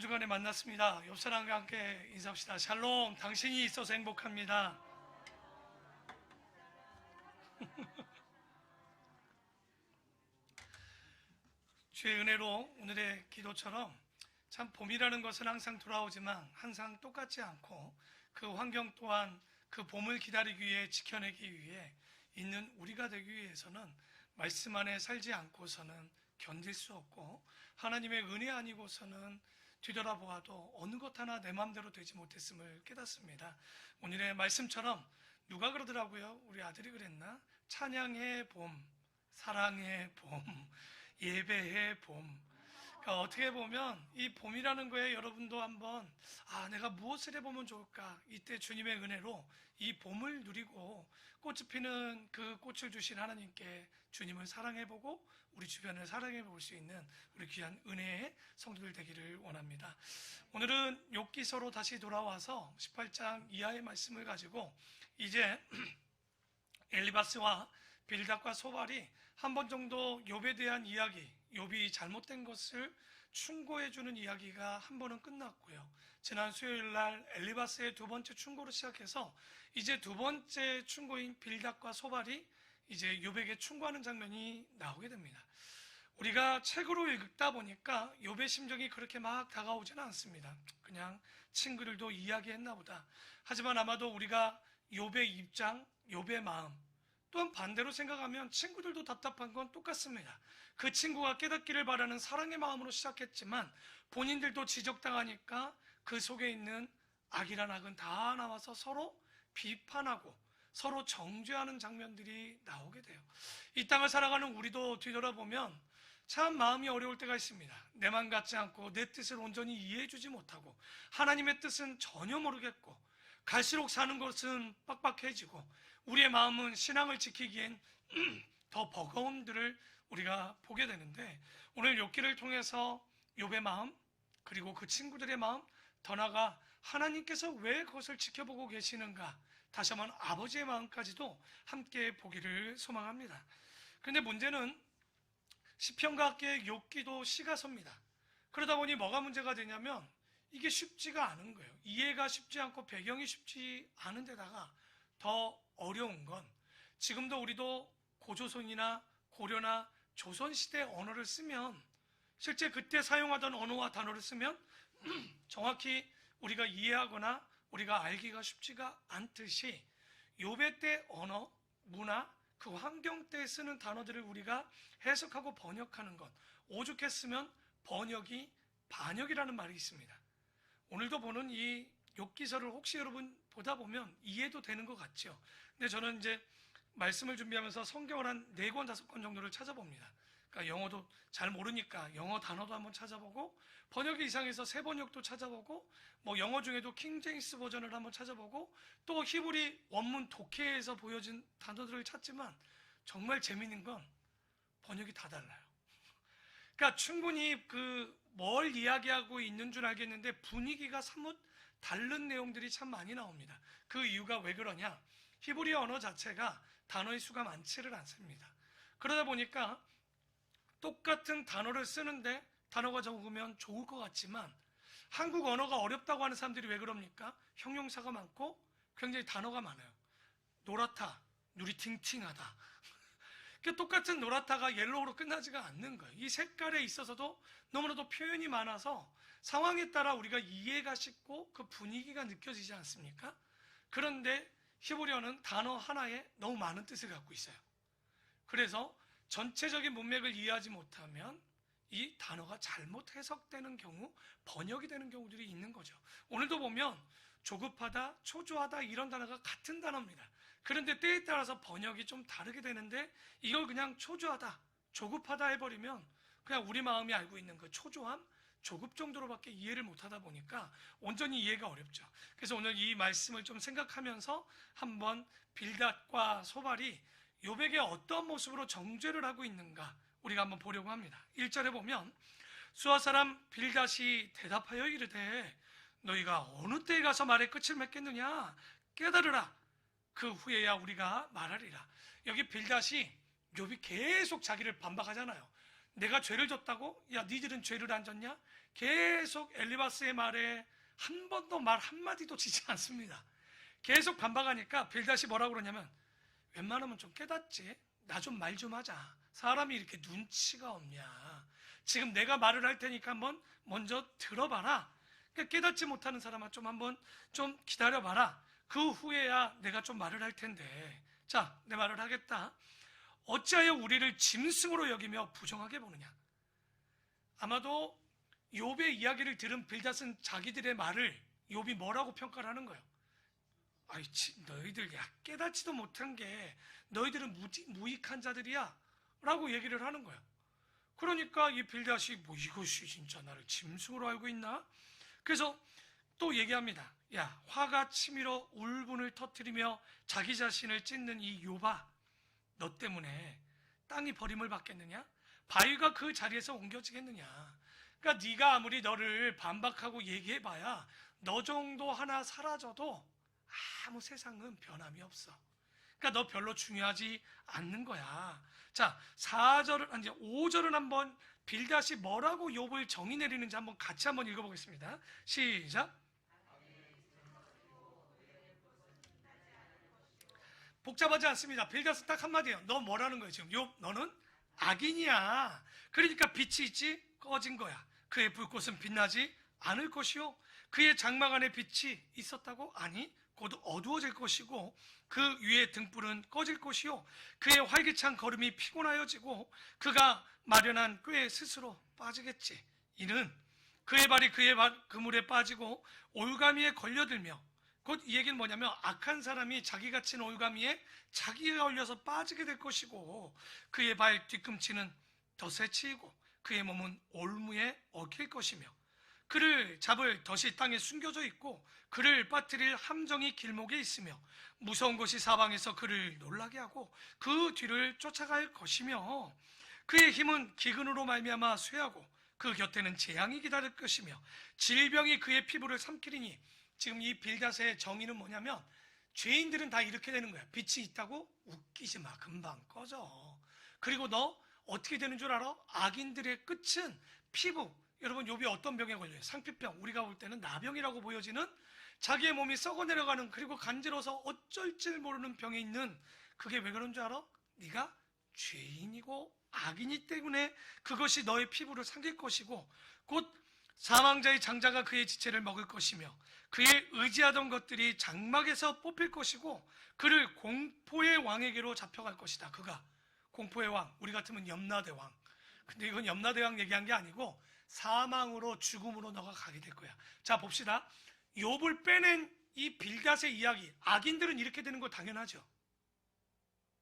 주간에 만났습니다. 옆 사람과 함께 인사합시다. 샬롬, 당신이 있어서 행복합니다. 주의 은혜로 오늘의 기도처럼 참 봄이라는 것은 항상 돌아오지만 항상 똑같지 않고 그 환경 또한 그 봄을 기다리기 위해 지켜내기 위해 있는 우리가 되기 위해서는 말씀 안에 살지 않고서는 견딜 수 없고 하나님의 은혜 아니고서는 뒤돌아보아도 어느 것 하나 내 마음대로 되지 못했음을 깨닫습니다. 오늘의 말씀처럼 누가 그러더라고요. 우리 아들이 그랬나? 찬양의 봄, 사랑의 봄, 예배의 봄. 그러니까 어떻게 보면 이 봄이라는 거에 여러분도 한번 내가 무엇을 해보면 좋을까? 이때 주님의 은혜로 이 봄을 누리고 꽃이 피는 그 꽃을 주신 하나님께 주님을 사랑해보고 우리 주변을 사랑해볼 수 있는 우리 귀한 은혜의 성도들 되기를 원합니다. 오늘은 욥기서로 다시 돌아와서 18장 이하의 말씀을 가지고 이제 엘리바스와 빌닷과 소발이 한 번 정도 욥에 대한 이야기, 욥이 잘못된 것을 충고해주는 이야기가 한 번은 끝났고요. 지난 수요일 날 엘리바스의 두 번째 충고로 시작해서 이제 두 번째 충고인 빌닷과 소발이 이제 욥에게 충고하는 장면이 나오게 됩니다. 우리가 책으로 읽다 보니까 욥의 심정이 그렇게 막 다가오지는 않습니다. 그냥 친구들도 이야기했나 보다. 하지만 아마도 우리가 욥의 입장, 욥의 마음, 또한 반대로 생각하면 친구들도 답답한 건 똑같습니다. 그 친구가 깨닫기를 바라는 사랑의 마음으로 시작했지만 본인들도 지적당하니까 그 속에 있는 악이란 악은 다 나와서 서로 비판하고 서로 정죄하는 장면들이 나오게 돼요. 이 땅을 살아가는 우리도 뒤돌아보면 참 마음이 어려울 때가 있습니다. 내 맘 같지 않고 내 뜻을 온전히 이해해주지 못하고 하나님의 뜻은 전혀 모르겠고 갈수록 사는 것은 빡빡해지고 우리의 마음은 신앙을 지키기엔 더 버거움들을 우리가 보게 되는데 오늘 욥기를 통해서 욥의 마음 그리고 그 친구들의 마음 더 나아가 하나님께서 왜 그것을 지켜보고 계시는가 다시 한번 아버지의 마음까지도 함께 보기를 소망합니다. 그런데 문제는 시편과 함께 욥기도 시가 섭니다. 그러다 보니 뭐가 문제가 되냐면 이게 쉽지가 않은 거예요. 이해가 쉽지 않고 배경이 쉽지 않은 데다가 더 어려운 건 지금도 우리도 고조선이나 고려나 조선시대 언어를 쓰면 실제 그때 사용하던 언어와 단어를 쓰면 정확히 우리가 이해하거나 우리가 알기가 쉽지가 않듯이 욥의 때 언어, 문화, 그 환경 때 쓰는 단어들을 우리가 해석하고 번역하는 것 오죽했으면 번역이 반역이라는 말이 있습니다. 오늘도 보는 이 욥기서를 혹시 여러분 보다 보면 이해도 되는 것 같죠. 근데 저는 이제 말씀을 준비하면서 성경을 한 4권, 5권 정도를 찾아봅니다. 그러니까 영어도 잘 모르니까 영어 단어도 한번 찾아보고 번역이 이상해서 새 번역도 찾아보고 뭐 영어 중에도 킹제임스 버전을 한번 찾아보고 또 히브리 원문 독해에서 보여진 단어들을 찾지만 정말 재미있는 건 번역이 다 달라요. 그러니까 충분히 뭘 이야기하고 있는 줄 알겠는데 분위기가 사뭇 다른 내용들이 참 많이 나옵니다. 그 이유가 왜 그러냐? 히브리 언어 자체가 단어의 수가 많지를 않습니다. 그러다 보니까 똑같은 단어를 쓰는데 단어가 적으면 좋을 것 같지만 한국 언어가 어렵다고 하는 사람들이 왜 그럽니까? 형용사가 많고 굉장히 단어가 많아요. 노랗다, 누리 팅팅하다. 똑같은 노랗다가 옐로우로 끝나지가 않는 거예요. 이 색깔에 있어서도 너무나도 표현이 많아서 상황에 따라 우리가 이해가 쉽고 그 분위기가 느껴지지 않습니까? 그런데 히브리어는 단어 하나에 너무 많은 뜻을 갖고 있어요. 그래서 전체적인 문맥을 이해하지 못하면 이 단어가 잘못 해석되는 경우, 번역이 되는 경우들이 있는 거죠. 오늘도 보면 조급하다, 초조하다 이런 단어가 같은 단어입니다. 그런데 때에 따라서 번역이 좀 다르게 되는데 이걸 그냥 초조하다, 조급하다 해버리면 그냥 우리 마음이 알고 있는 그 초조함, 조급 정도로밖에 이해를 못하다 보니까 온전히 이해가 어렵죠. 그래서 오늘 이 말씀을 좀 생각하면서 한번 빌닷과 소발이 욥에게 어떤 모습으로 정죄를 하고 있는가 우리가 한번 보려고 합니다. 1절에 보면 수아 사람 빌닷이 대답하여 이르되 너희가 어느 때에 가서 말의 끝을 맺겠느냐 깨달으라 그 후에야 우리가 말하리라. 여기 빌닷이 욥이 계속 자기를 반박하잖아요. 내가 죄를 졌다고? 야 니들은 죄를 안 졌냐? 계속 엘리바스의 말에 한 번도 말 한마디도 지지 않습니다. 계속 반박하니까 빌닷이 뭐라고 그러냐면, 웬만하면 좀 깨닫지, 나 좀 말 좀 하자. 사람이 이렇게 눈치가 없냐. 지금 내가 말을 할 테니까 한번 먼저 들어봐라. 그러니까 깨닫지 못하는 사람아, 좀 한번 좀 기다려봐라. 그 후에야 내가 좀 말을 할 텐데, 자, 내 말을 하겠다. 어찌하여 우리를 짐승으로 여기며 부정하게 보느냐. 아마도 욥의 이야기를 들은 빌닷은 자기들의 말을 욥이 뭐라고 평가를 하는 거예요. 아이, 너희들 깨닫지도 못한 게 너희들은 무익한 자들이야 라고 얘기를 하는 거예요. 그러니까 이 빌닷이 뭐 이것이 진짜 나를 짐승으로 알고 있나? 그래서 또 얘기합니다. 야, 화가 치밀어 울분을 터뜨리며 자기 자신을 찢는 이 욥아, 너 때문에 땅이 버림을 받겠느냐? 바위가 그 자리에서 옮겨지겠느냐? 그러니까 네가 아무리 너를 반박하고 얘기해봐야 너 정도 하나 사라져도 아무 세상은 변함이 없어. 그러니까 너 별로 중요하지 않는 거야. 자, 5절은 한번 빌닷이 뭐라고 욥을 정의 내리는지 한번 같이 한번 읽어보겠습니다. 시작. 복잡하지 않습니다. 빌닷은 딱 한마디예요. 너 뭐라는 거예요 지금? 욥, 너는 악인이야. 그러니까 빛이 있지 꺼진 거야. 그의 불꽃은 빛나지 않을 것이요, 그의 장막 안에 빛이 있었다고? 아니, 곧 어두워질 것이고 그 위에 등불은 꺼질 것이요, 그의 활기찬 걸음이 피곤하여지고 그가 마련한 꾀에 스스로 빠지겠지. 이는 그의 발이 그의 그물에 빠지고 올가미에 걸려들며, 곧 이 얘기는 뭐냐면 악한 사람이 자기 갇힌 올가미에 자기가 걸려서 빠지게 될 것이고, 그의 발 뒤꿈치는 덫에 치이고 그의 몸은 올무에 얽힐 것이며, 그를 잡을 덫이 땅에 숨겨져 있고 그를 빠뜨릴 함정이 길목에 있으며, 무서운 것이 사방에서 그를 놀라게 하고 그 뒤를 쫓아갈 것이며, 그의 힘은 기근으로 말미암아 쇠하고 그 곁에는 재앙이 기다릴 것이며 질병이 그의 피부를 삼키리니. 지금 이 빌닷의 정의는 뭐냐면, 죄인들은 다 이렇게 되는 거야. 빛이 있다고? 웃기지 마, 금방 꺼져. 그리고 너 어떻게 되는 줄 알아? 악인들의 끝은 피부. 여러분, 욥이 어떤 병에 걸려요? 상피병. 우리가 볼 때는 나병이라고 보여지는, 자기의 몸이 썩어 내려가는, 그리고 간지러워서 어쩔 줄 모르는 병에 있는, 그게 왜 그런 줄 알아? 네가 죄인이고 악인이 때문에 그것이 너의 피부를 삼킬 것이고, 곧 사망자의 장자가 그의 지체를 먹을 것이며 그의 의지하던 것들이 장막에서 뽑힐 것이고 그를 공포의 왕에게로 잡혀갈 것이다. 그가 공포의 왕, 우리 같으면 염라대 왕. 근데 이건 염라대 왕 얘기한 게 아니고 사망으로, 죽음으로 너가 가게 될 거야. 자, 봅시다. 욥을 빼낸 이 빌닷의 이야기, 악인들은 이렇게 되는 거 당연하죠.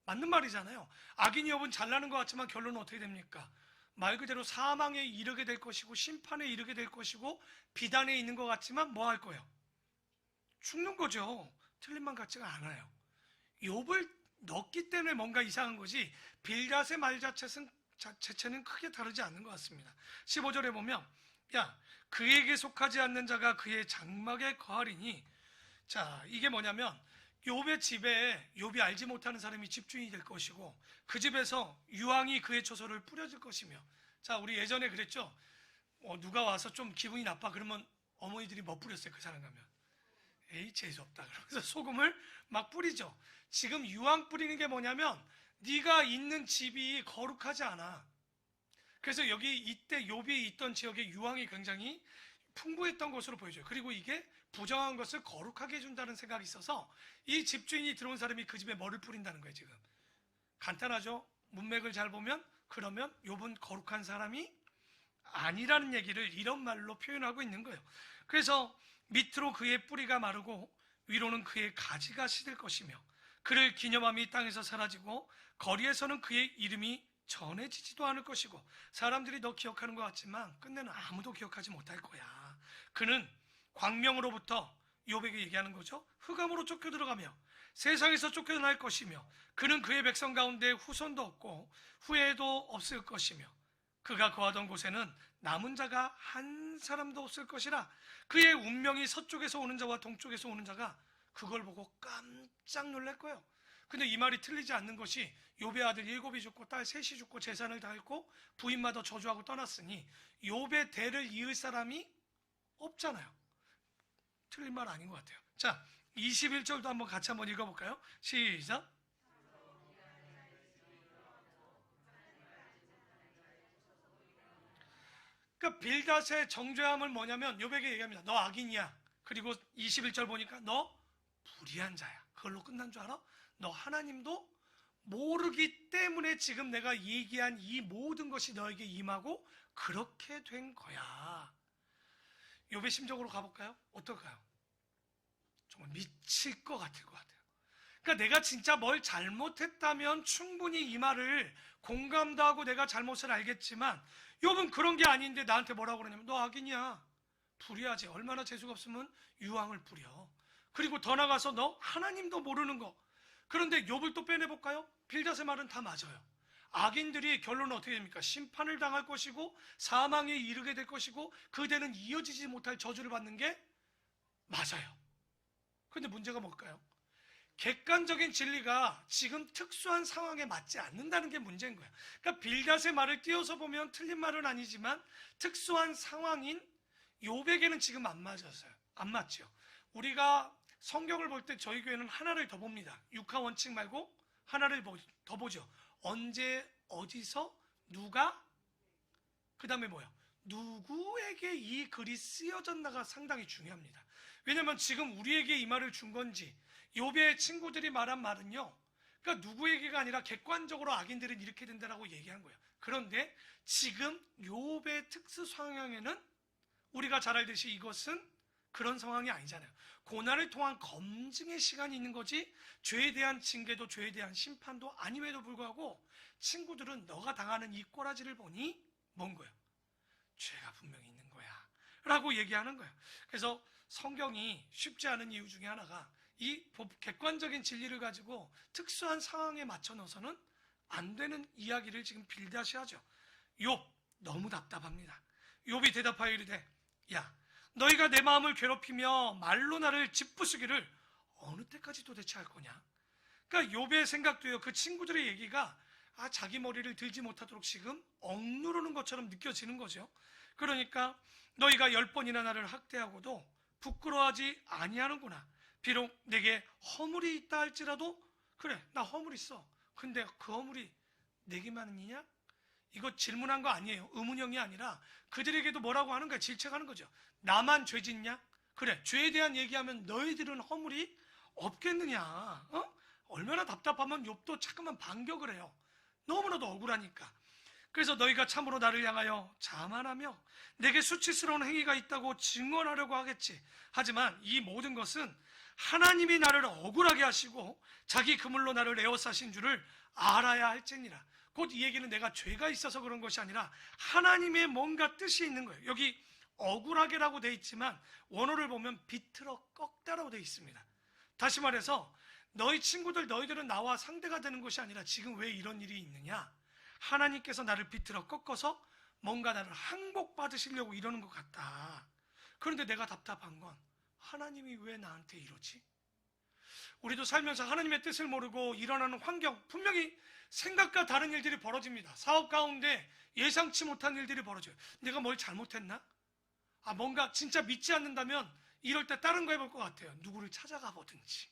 맞는 말이잖아요. 악인 욥은 잘나는 것 같지만 결론은 어떻게 됩니까? 말 그대로 사망에 이르게 될 것이고 심판에 이르게 될 것이고 비단에 있는 것 같지만 뭐 할 거예요? 죽는 거죠. 틀린 말 같지가 않아요. 욥을 넣기 때문에 뭔가 이상한 거지, 빌닷의 말 자체는 크게 다르지 않는 것 같습니다. 15절에 보면, 야, 그에게 속하지 않는 자가 그의 장막에 거하리니. 자, 이게 뭐냐면 욥의 집에 욥이 알지 못하는 사람이 집주인이 될 것이고 그 집에서 유황이 그의 초소를 뿌려질 것이며. 자, 우리 예전에 그랬죠. 누가 와서 좀 기분이 나빠 그러면 어머니들이 뭐 뿌렸어요? 그 사람 가면 에이, 재수없다 그러면서 소금을 막 뿌리죠. 지금 유황 뿌리는 게 뭐냐면 네가 있는 집이 거룩하지 않아. 그래서 이때 욥이 있던 지역에 유황이 굉장히 풍부했던 것으로 보여져요. 그리고 이게 부정한 것을 거룩하게 해준다는 생각이 있어서 이 집주인이 들어온 사람이 그 집에 뭐를 뿌린다는 거예요. 지금 간단하죠. 문맥을 잘 보면, 그러면 욥은 거룩한 사람이 아니라는 얘기를 이런 말로 표현하고 있는 거예요. 그래서 밑으로 그의 뿌리가 마르고 위로는 그의 가지가 시들 것이며 그를 기념함이 땅에서 사라지고 거리에서는 그의 이름이 전해지지도 않을 것이고, 사람들이 너 기억하는 것 같지만 끝내는 아무도 기억하지 못할 거야. 그는 광명으로부터, 욥에게 얘기하는 거죠, 흑암으로 쫓겨 들어가며 세상에서 쫓겨날 것이며 그는 그의 백성 가운데 후손도 없고 후예도 없을 것이며 그가 거하던 곳에는 남은 자가 한 사람도 없을 것이라. 그의 운명이 서쪽에서 오는 자와 동쪽에서 오는 자가 그걸 보고 깜짝 놀랄 거예요. 근데 이 말이 틀리지 않는 것이 욥의 아들 7이 죽고 딸 3이 죽고 재산을 다 잃고 부인마저 저주하고 떠났으니 욥의 대를 이을 사람이 없잖아요. 틀린 말 아닌 것 같아요. 자, 21절도 한번 같이 한번 읽어볼까요? 시작. 그러니까 빌닷의 정죄함을 뭐냐면 욥에게 얘기합니다. 너 악인이야. 그리고 21절 보니까 너 불의한 자야. 그걸로 끝난 줄 알아? 너 하나님도 모르기 때문에 지금 내가 얘기한 이 모든 것이 너에게 임하고 그렇게 된 거야. 욥의 심정으로 가볼까요? 어떨까요? 정말 미칠 것 같을 것 같아요. 그러니까 내가 진짜 뭘 잘못했다면 충분히 이 말을 공감도 하고 내가 잘못을 알겠지만 욥은 그런 게 아닌데 나한테 뭐라고 그러냐면 너 악인이야. 불의하지. 얼마나 재수가 없으면 유황을 뿌려. 그리고 더 나가서 너 하나님도 모르는 거. 그런데 욥을 또 빼내볼까요? 빌닷의 말은 다 맞아요. 악인들이 결론은 어떻게 됩니까? 심판을 당할 것이고 사망에 이르게 될 것이고 그대는 이어지지 못할 저주를 받는 게 맞아요. 그런데 문제가 뭘까요? 객관적인 진리가 지금 특수한 상황에 맞지 않는다는 게 문제인 거예요. 그러니까 빌닷의 말을 띄워서 보면 틀린 말은 아니지만 특수한 상황인 욥에게는 지금 안 맞았어요. 안 맞죠. 우리가 성경을 볼 때 저희 교회는 하나를 더 봅니다. 육하 원칙 말고 하나를 더 보죠. 언제, 어디서, 누가, 그 다음에 뭐요? 누구에게 이 글이 쓰여졌나가 상당히 중요합니다. 왜냐하면 지금 우리에게 이 말을 준 건지 욥의 친구들이 말한 말은요, 그러니까 누구에게가 아니라 객관적으로 악인들은 이렇게 된다라고 얘기한 거예요. 그런데 지금 욥의 특수 상황에는 우리가 잘 알듯이 이것은 그런 상황이 아니잖아요. 고난을 통한 검증의 시간이 있는 거지 죄에 대한 징계도 죄에 대한 심판도 아님에도 불구하고 친구들은 너가 당하는 이 꼬라지를 보니 뭔 거예요? 죄가 분명히 있는 거야 라고 얘기하는 거예요. 그래서 성경이 쉽지 않은 이유 중에 하나가 이 객관적인 진리를 가지고 특수한 상황에 맞춰 넣어서는 안 되는 이야기를 지금 빌닷이 하죠. 욥 너무 답답합니다. 욥이 대답하여 이르되 야 너희가 내 마음을 괴롭히며 말로 나를 짓부수기를 어느 때까지 도대체 할 거냐. 그러니까 욥의 생각도요, 그 친구들의 얘기가 자기 머리를 들지 못하도록 지금 억누르는 것처럼 느껴지는 거죠. 그러니까 너희가 10번이나 나를 학대하고도 부끄러워하지 아니하는구나. 비록 내게 허물이 있다 할지라도 그래 나 허물 있어. 근데 그 허물이 내게만이냐? 이거 질문한 거 아니에요. 의문형이 아니라 그들에게도 뭐라고 하는 거야? 질책하는 거죠. 나만 죄 짓냐? 그래 죄에 대한 얘기하면 너희들은 허물이 없겠느냐? 얼마나 답답하면 욥도 자꾸만 반격을 해요. 너무나도 억울하니까. 그래서 너희가 참으로 나를 향하여 자만하며 내게 수치스러운 행위가 있다고 증언하려고 하겠지. 하지만 이 모든 것은 하나님이 나를 억울하게 하시고 자기 그물로 나를 에워싸신 줄을 알아야 할지니라. 곧 이 얘기는 내가 죄가 있어서 그런 것이 아니라 하나님의 뭔가 뜻이 있는 거예요. 여기 억울하게라고 돼 있지만 원어를 보면 비틀어 꺾다라고 돼 있습니다. 다시 말해서 너희 친구들 너희들은 나와 상대가 되는 것이 아니라 지금 왜 이런 일이 있느냐. 하나님께서 나를 비틀어 꺾어서 뭔가 나를 항복받으시려고 이러는 것 같다. 그런데 내가 답답한 건 하나님이 왜 나한테 이러지? 우리도 살면서 하나님의 뜻을 모르고 일어나는 환경, 분명히 생각과 다른 일들이 벌어집니다. 사업 가운데 예상치 못한 일들이 벌어져요. 내가 뭘 잘못했나? 뭔가 진짜 믿지 않는다면 이럴 때 다른 거 해볼 것 같아요. 누구를 찾아가 보든지.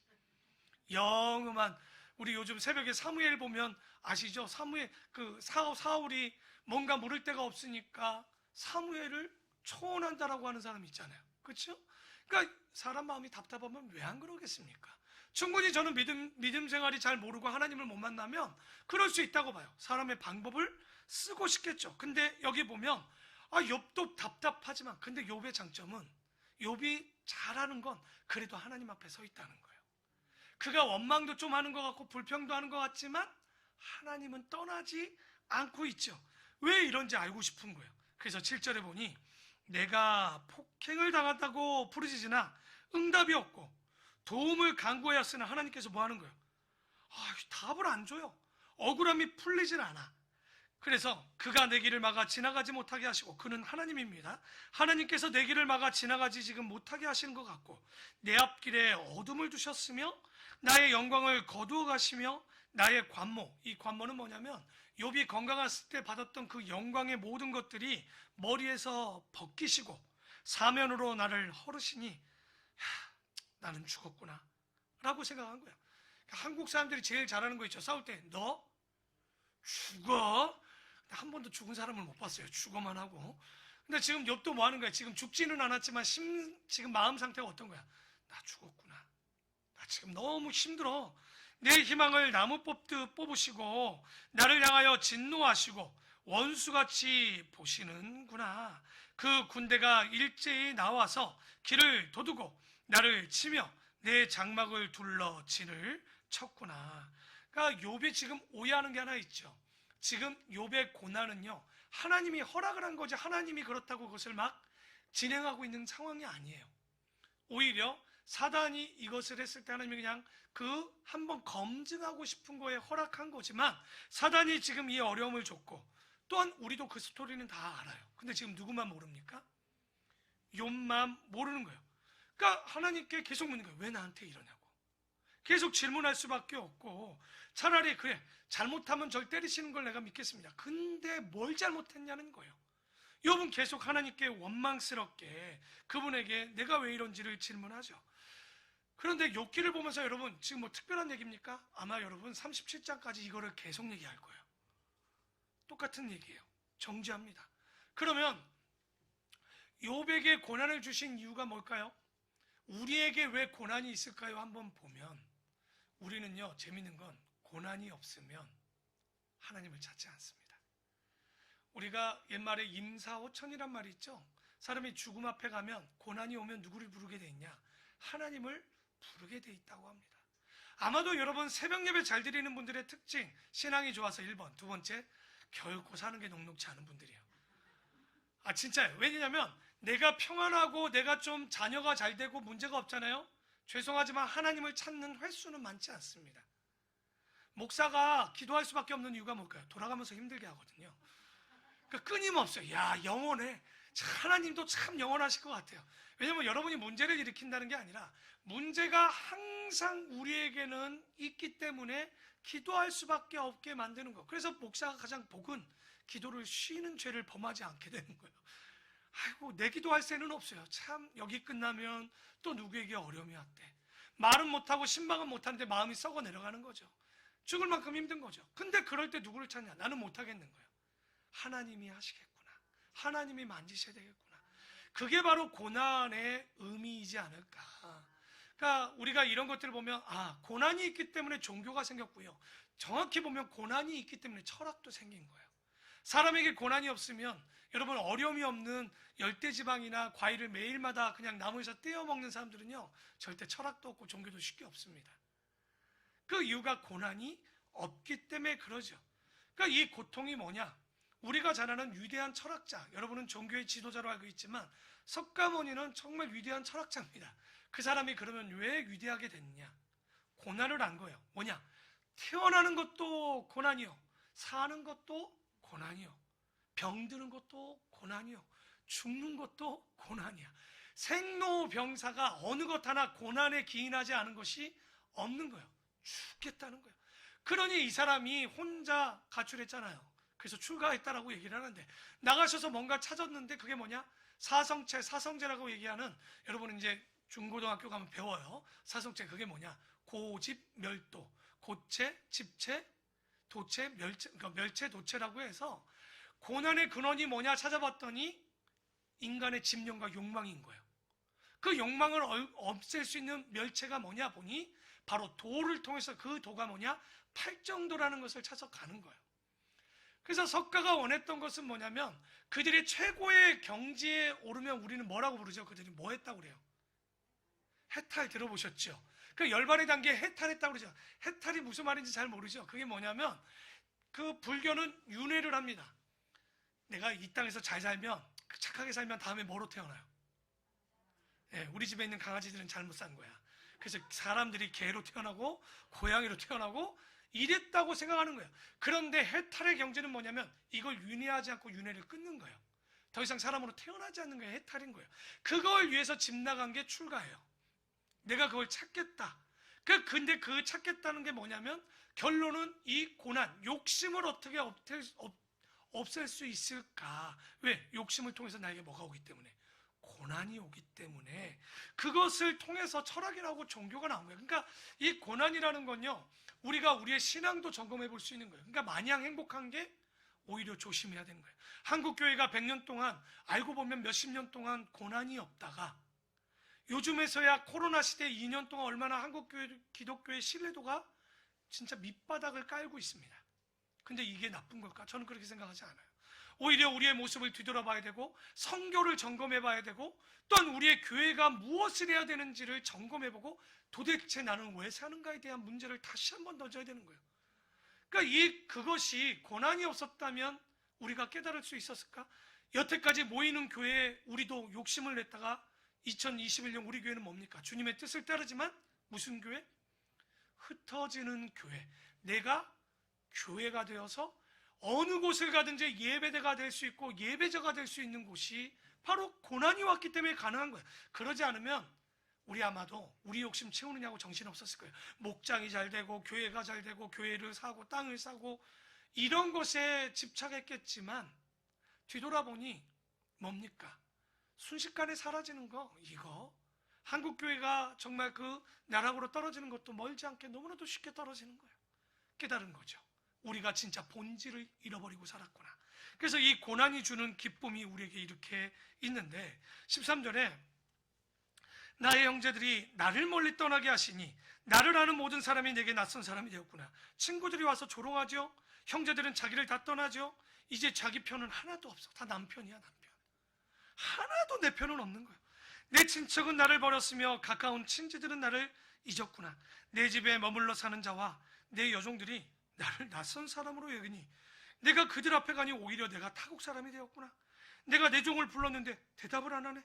영음한 우리 요즘 새벽에 사무엘 보면 아시죠? 사울이 뭔가 물을 데가 없으니까 사무엘을 초원한다라고 하는 사람이 있잖아요. 그렇죠? 그러니까 사람 마음이 답답하면 왜 안 그러겠습니까? 충분히 저는 믿음 생활이 잘 모르고 하나님을 못 만나면 그럴 수 있다고 봐요. 사람의 방법을 쓰고 싶겠죠. 근데 여기 보면 욥도 답답하지만 근데 욥의 장점은 욥이 잘하는 건 그래도 하나님 앞에 서 있다는 거예요. 그가 원망도 좀 하는 것 같고 불평도 하는 것 같지만 하나님은 떠나지 않고 있죠. 왜 이런지 알고 싶은 거예요. 그래서 7절에 보니 내가 폭행을 당한다고 부르짖으나 응답이 없고 도움을 간구하였으나 하나님께서 뭐 하는 거예요? 답을 안 줘요. 억울함이 풀리질 않아. 그래서 그가 내 길을 막아 지나가지 못하게 하시고, 그는 하나님입니다. 하나님께서 내 길을 막아 지나가지 지금 못하게 하시는 것 같고 내 앞길에 어둠을 두셨으며 나의 영광을 거두어 가시며 나의 관모, 이 관모는 뭐냐면 욥이 건강했을 때 받았던 그 영광의 모든 것들이 머리에서 벗기시고 사면으로 나를 헐으시니 나는 죽었구나 라고 생각한 거야. 그러니까 한국 사람들이 제일 잘하는 거 있죠. 싸울 때 너 죽어? 한 번도 죽은 사람을 못 봤어요. 죽어만 하고. 근데 지금 욥도 뭐 하는 거야? 지금 죽지는 않았지만 지금 마음 상태가 어떤 거야? 나 죽었구나. 나 지금 너무 힘들어. 내 희망을 나무 뽑듯 뽑으시고 나를 향하여 진노하시고 원수같이 보시는구나. 그 군대가 일제히 나와서 길을 도두고 나를 치며 내 장막을 둘러 진을 쳤구나. 그러니까 욥이 지금 오해하는 게 하나 있죠. 지금 욥의 고난은요, 하나님이 허락을 한 거지 하나님이 그렇다고 그것을 막 진행하고 있는 상황이 아니에요. 오히려 사단이 이것을 했을 때 하나님이 그냥 그 한번 검증하고 싶은 거에 허락한 거지만 사단이 지금 이 어려움을 줬고 또한 우리도 그 스토리는 다 알아요. 근데 지금 누구만 모릅니까? 욥만 모르는 거예요. 그러니까 하나님께 계속 묻는 거예요. 왜 나한테 이러냐고. 계속 질문할 수밖에 없고 차라리 그래 잘못하면 절 때리시는 걸 내가 믿겠습니다. 근데 뭘 잘못했냐는 거예요. 욥은 계속 하나님께 원망스럽게 그분에게 내가 왜 이런지를 질문하죠. 그런데 욥기를 보면서 여러분 지금 뭐 특별한 얘기입니까? 아마 여러분 37장까지 이거를 계속 얘기할 거예요. 똑같은 얘기예요. 정지합니다. 그러면 욥에게 고난을 주신 이유가 뭘까요? 우리에게 왜 고난이 있을까요? 한번 보면 우리는요, 재밌는 건 고난이 없으면 하나님을 찾지 않습니다. 우리가 옛말에 임사호천이란 말이 있죠. 사람이 죽음 앞에 가면 고난이 오면 누구를 부르게 돼 있냐? 하나님을 부르게 돼 있다고 합니다. 아마도 여러분 새벽 예배 잘 드리는 분들의 특징, 신앙이 좋아서 1번, 두 번째 결코 사는 게 녹록지 않은 분들이에요. 진짜요. 왜냐하면 내가 평안하고 내가 좀 자녀가 잘 되고 문제가 없잖아요. 죄송하지만 하나님을 찾는 횟수는 많지 않습니다. 목사가 기도할 수밖에 없는 이유가 뭘까요? 돌아가면서 힘들게 하거든요. 그러니까 끊임없어요. 야, 영원해. 하나님도 참 영원하실 것 같아요. 왜냐하면 여러분이 문제를 일으킨다는 게 아니라 문제가 항상 우리에게는 있기 때문에 기도할 수밖에 없게 만드는 거. 그래서 목사가 가장 복은 기도를 쉬는 죄를 범하지 않게 되는 거예요. 아이고, 내 기도할 새는 없어요. 참 여기 끝나면 또 누구에게 어려움이 왔대. 말은 못하고 신방은 못하는데 마음이 썩어 내려가는 거죠. 죽을 만큼 힘든 거죠. 근데 그럴 때 누구를 찾냐? 나는 못하겠는 거예요. 하나님이 하시겠구나. 하나님이 만지셔야 되겠구나. 그게 바로 고난의 의미이지 않을까. 그러니까 우리가 이런 것들을 보면 고난이 있기 때문에 종교가 생겼고요. 정확히 보면 고난이 있기 때문에 철학도 생긴 거예요. 사람에게 고난이 없으면 여러분 어려움이 없는 열대지방이나 과일을 매일마다 그냥 나무에서 떼어 먹는 사람들은요 절대 철학도 없고 종교도 쉽게 없습니다. 그 이유가 고난이 없기 때문에 그러죠. 그러니까 이 고통이 뭐냐? 우리가 잘 아는 위대한 철학자, 여러분은 종교의 지도자로 알고 있지만 석가모니는 정말 위대한 철학자입니다. 그 사람이 그러면 왜 위대하게 됐냐? 고난을 안 거예요. 뭐냐? 태어나는 것도 고난이요, 사는 것도 고난이요, 병드는 것도 고난이요, 죽는 것도 고난이야. 생로병사가 어느 것 하나 고난에 기인하지 않은 것이 없는 거예요. 죽겠다는 거예요. 그러니 이 사람이 혼자 가출했잖아요. 그래서 출가했다라고 얘기를 하는데 나가셔서 뭔가 찾았는데 그게 뭐냐? 사성체, 사성제라고 얘기하는, 여러분은 이제 중고등학교 가면 배워요. 사성체 그게 뭐냐? 고집멸도, 고체, 집체, 도체, 멸체, 그러니까 멸체, 도체라고 해서 고난의 근원이 뭐냐 찾아봤더니 인간의 집념과 욕망인 거예요. 그 욕망을 없앨 수 있는 멸체가 뭐냐 보니 바로 도를 통해서, 그 도가 뭐냐? 팔정도라는 것을 찾아가는 거예요. 그래서 석가가 원했던 것은 뭐냐면 그들이 최고의 경지에 오르면 우리는 뭐라고 부르죠? 그들이 뭐 했다고 그래요? 해탈 들어보셨죠? 그 열반의 단계에 해탈했다고 그러죠. 해탈이 무슨 말인지 잘 모르죠. 그게 뭐냐면 그 불교는 윤회를 합니다. 내가 이 땅에서 잘 살면, 착하게 살면 다음에 뭐로 태어나요? 우리 집에 있는 강아지들은 잘못 산 거야. 그래서 사람들이 개로 태어나고 고양이로 태어나고 이랬다고 생각하는 거예요. 그런데 해탈의 경지는 뭐냐면 이걸 윤회하지 않고 윤회를 끊는 거예요. 더 이상 사람으로 태어나지 않는 게 해탈인 거예요. 그걸 위해서 집 나간 게 출가예요. 내가 그걸 찾겠다. 근데 그 찾겠다는 게 뭐냐면 결론은 이 고난, 욕심을 어떻게 없앨 수 있을까? 왜? 욕심을 통해서 나에게 뭐가 오기 때문에? 고난이 오기 때문에 그것을 통해서 철학이라고 종교가 나온 거예요. 그러니까 이 고난이라는 건요, 우리가 우리의 신앙도 점검해 볼 수 있는 거예요. 그러니까 마냥 행복한 게 오히려 조심해야 되는 거예요. 한국 교회가 100년 동안, 알고 보면 몇십 년 동안 고난이 없다가 요즘에서야 코로나 시대 2년 동안 얼마나 한국 교회, 기독교의 신뢰도가 진짜 밑바닥을 깔고 있습니다. 근데 이게 나쁜 걸까? 저는 그렇게 생각하지 않아요. 오히려 우리의 모습을 뒤돌아봐야 되고, 성교를 점검해봐야 되고, 또한 우리의 교회가 무엇을 해야 되는지를 점검해보고, 도대체 나는 왜 사는가에 대한 문제를 다시 한번 던져야 되는 거예요. 그러니까 그것이 고난이 없었다면 우리가 깨달을 수 있었을까? 여태까지 모이는 교회에 우리도 욕심을 냈다가 2021년 우리 교회는 뭡니까? 주님의 뜻을 따르지만 무슨 교회? 흩어지는 교회. 내가 교회가 되어서 어느 곳을 가든지 예배대가 될 수 있고 예배자가 될 수 있는 곳이 바로 고난이 왔기 때문에 가능한 거예요. 그러지 않으면 우리 아마도 우리 욕심 채우느냐고 정신없었을 거예요. 목장이 잘 되고 교회가 잘 되고 교회를 사고 땅을 사고 이런 것에 집착했겠지만 뒤돌아보니 뭡니까? 순식간에 사라지는 거, 이거 한국교회가 정말 그 나락으로 떨어지는 것도 멀지 않게 너무나도 쉽게 떨어지는 거예요. 깨달은 거죠. 우리가 진짜 본질을 잃어버리고 살았구나. 그래서 이 고난이 주는 기쁨이 우리에게 이렇게 있는데 13절에 나의 형제들이 나를 멀리 떠나게 하시니 나를 아는 모든 사람이 내게 낯선 사람이 되었구나. 친구들이 와서 조롱하죠. 형제들은 자기를 다 떠나죠. 이제 자기 편은 하나도 없어. 다 남편이야, 남편. 하나도 내 편은 없는 거예요. 내 친척은 나를 버렸으며 가까운 친지들은 나를 잊었구나. 내 집에 머물러 사는 자와 내 여종들이 나를 낯선 사람으로 여기니 내가 그들 앞에 가니 오히려 내가 타국 사람이 되었구나. 내가 내 종을 불렀는데 대답을 안 하네.